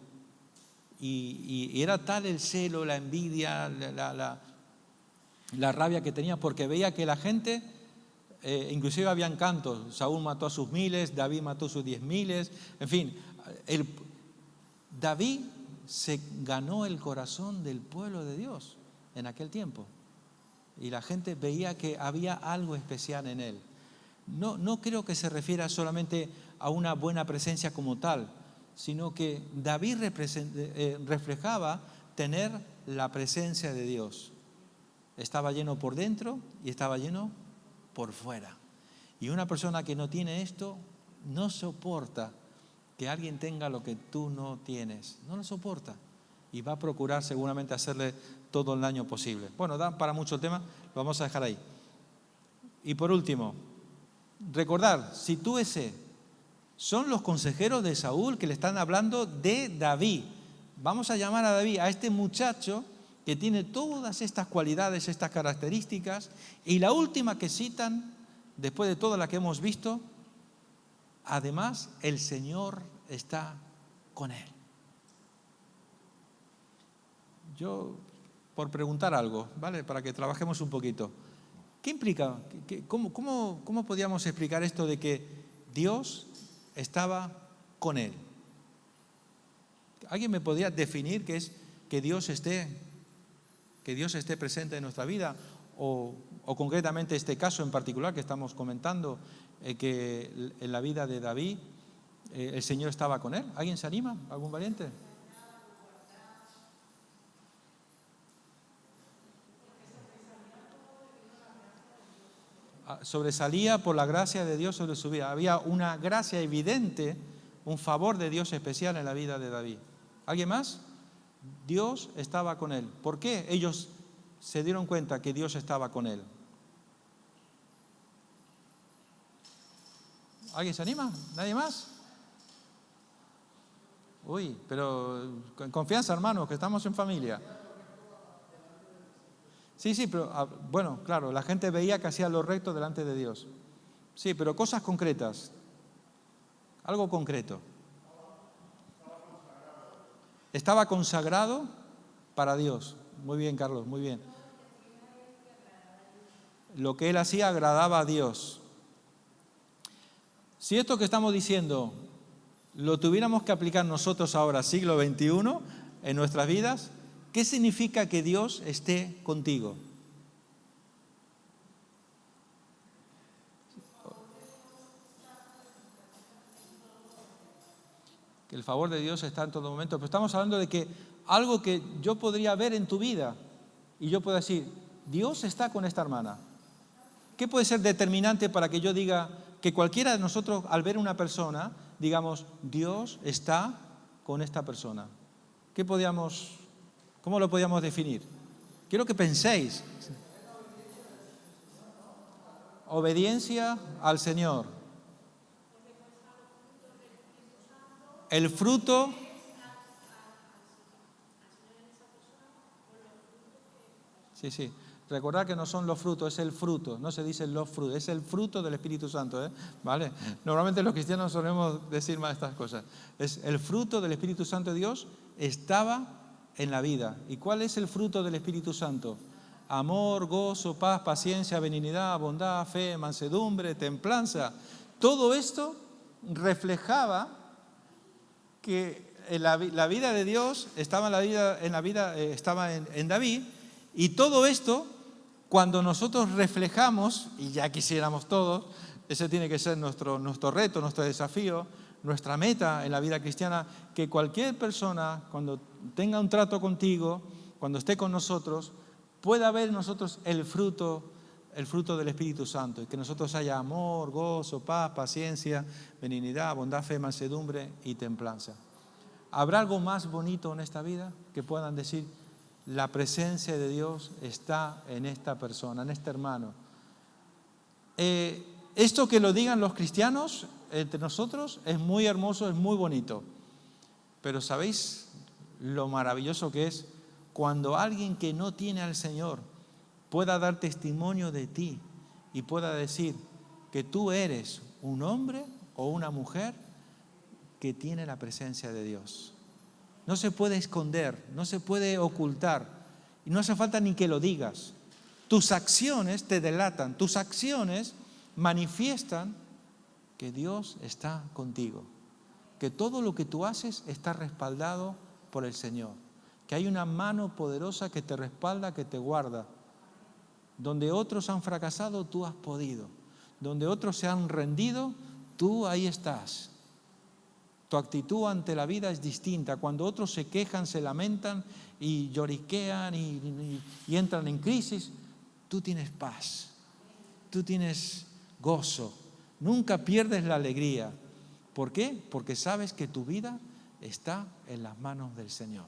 Y era tal el celo, la envidia, la rabia que tenía, porque veía que la gente, inclusive habían cantos, Saúl mató a sus 1000, David mató a sus 10.000, en fin, David se ganó el corazón del pueblo de Dios en aquel tiempo. Y la gente veía que había algo especial en él. No creo que se refiera solamente a una buena presencia como tal, sino que David reflejaba tener la presencia de Dios. Estaba lleno por dentro y estaba lleno por fuera. Y una persona que no tiene esto no soporta que alguien tenga lo que tú no tienes. No lo soporta. Y va a procurar seguramente hacerle todo el daño posible. Bueno, da para mucho tema, lo vamos a dejar ahí. Y por último, recordar, si tú ese son los consejeros de Saúl que le están hablando de David. Vamos a llamar a David, a este muchacho que tiene todas estas cualidades, estas características. Y la última que citan, después de toda la que hemos visto, además, el Señor está con él. Yo, por preguntar algo, ¿vale? Para que trabajemos un poquito. ¿Qué implica? ¿Cómo podríamos explicar esto de que Dios estaba con él? ¿Alguien me podría definir qué es que Dios esté presente en nuestra vida? O concretamente este caso en particular que estamos comentando, que en la vida de David el Señor estaba con él. ¿Alguien se anima? ¿Algún valiente? Sobresalía por la gracia de Dios sobre su vida. Había una gracia evidente, un favor de Dios especial en la vida de David. ¿Alguien más? Dios estaba con él. ¿Por qué ellos se dieron cuenta que Dios estaba con él? ¿Alguien se anima? ¿Nadie más? Uy, pero con confianza, hermanos, que estamos en familia. Sí, pero bueno, claro, la gente veía que hacía lo recto delante de Dios. Sí, pero cosas concretas. Algo concreto. Estaba consagrado para Dios. Muy bien, Carlos, muy bien. Lo que él hacía agradaba a Dios. Si esto que estamos diciendo lo tuviéramos que aplicar nosotros ahora, siglo XXI, en nuestras vidas, ¿qué significa que Dios esté contigo? Que el favor de Dios está en todo momento. Pero estamos hablando de que algo que yo podría ver en tu vida y yo puedo decir, Dios está con esta hermana. ¿Qué puede ser determinante para que yo diga que cualquiera de nosotros al ver una persona, digamos, Dios está con esta persona? ¿Cómo lo podríamos definir? Quiero que penséis. Obediencia al Señor. El fruto. Sí. Recordad que no son los frutos, es el fruto. No se dice los frutos, es el fruto del Espíritu Santo, ¿vale? Normalmente los cristianos solemos decir más estas cosas. Es el fruto del Espíritu Santo de Dios estaba en la vida. ¿Y cuál es el fruto del Espíritu Santo? Amor, gozo, paz, paciencia, benignidad, bondad, fe, mansedumbre, templanza. Todo esto reflejaba que la vida de Dios estaba estaba en David, y todo esto, cuando nosotros reflejamos, y ya quisiéramos todos, ese tiene que ser nuestro reto, nuestro desafío, nuestra meta en la vida cristiana, que cualquier persona, cuando tenga un trato contigo, cuando esté con nosotros, pueda ver en nosotros el fruto el fruto del Espíritu Santo y que nosotros haya amor, gozo, paz, paciencia, benignidad, bondad, fe, mansedumbre y templanza. ¿Habrá algo más bonito en esta vida que puedan decir, la presencia de Dios está en esta persona, en este hermano? Esto que lo digan los cristianos entre nosotros es muy hermoso, es muy bonito. Pero ¿sabéis lo maravilloso que es cuando alguien que no tiene al Señor pueda dar testimonio de ti y pueda decir que tú eres un hombre o una mujer que tiene la presencia de Dios? No se puede esconder, no se puede ocultar y no hace falta ni que lo digas. Tus acciones te delatan, tus acciones manifiestan que Dios está contigo, que todo lo que tú haces está respaldado por el Señor, que hay una mano poderosa que te respalda, que te guarda. Donde otros han fracasado, tú has podido. Donde otros se han rendido, tú ahí estás. Tu actitud ante la vida es distinta. Cuando otros se quejan, se lamentan y lloriquean y entran en crisis, tú tienes paz, tú tienes gozo. Nunca pierdes la alegría. ¿Por qué? Porque sabes que tu vida está en las manos del Señor.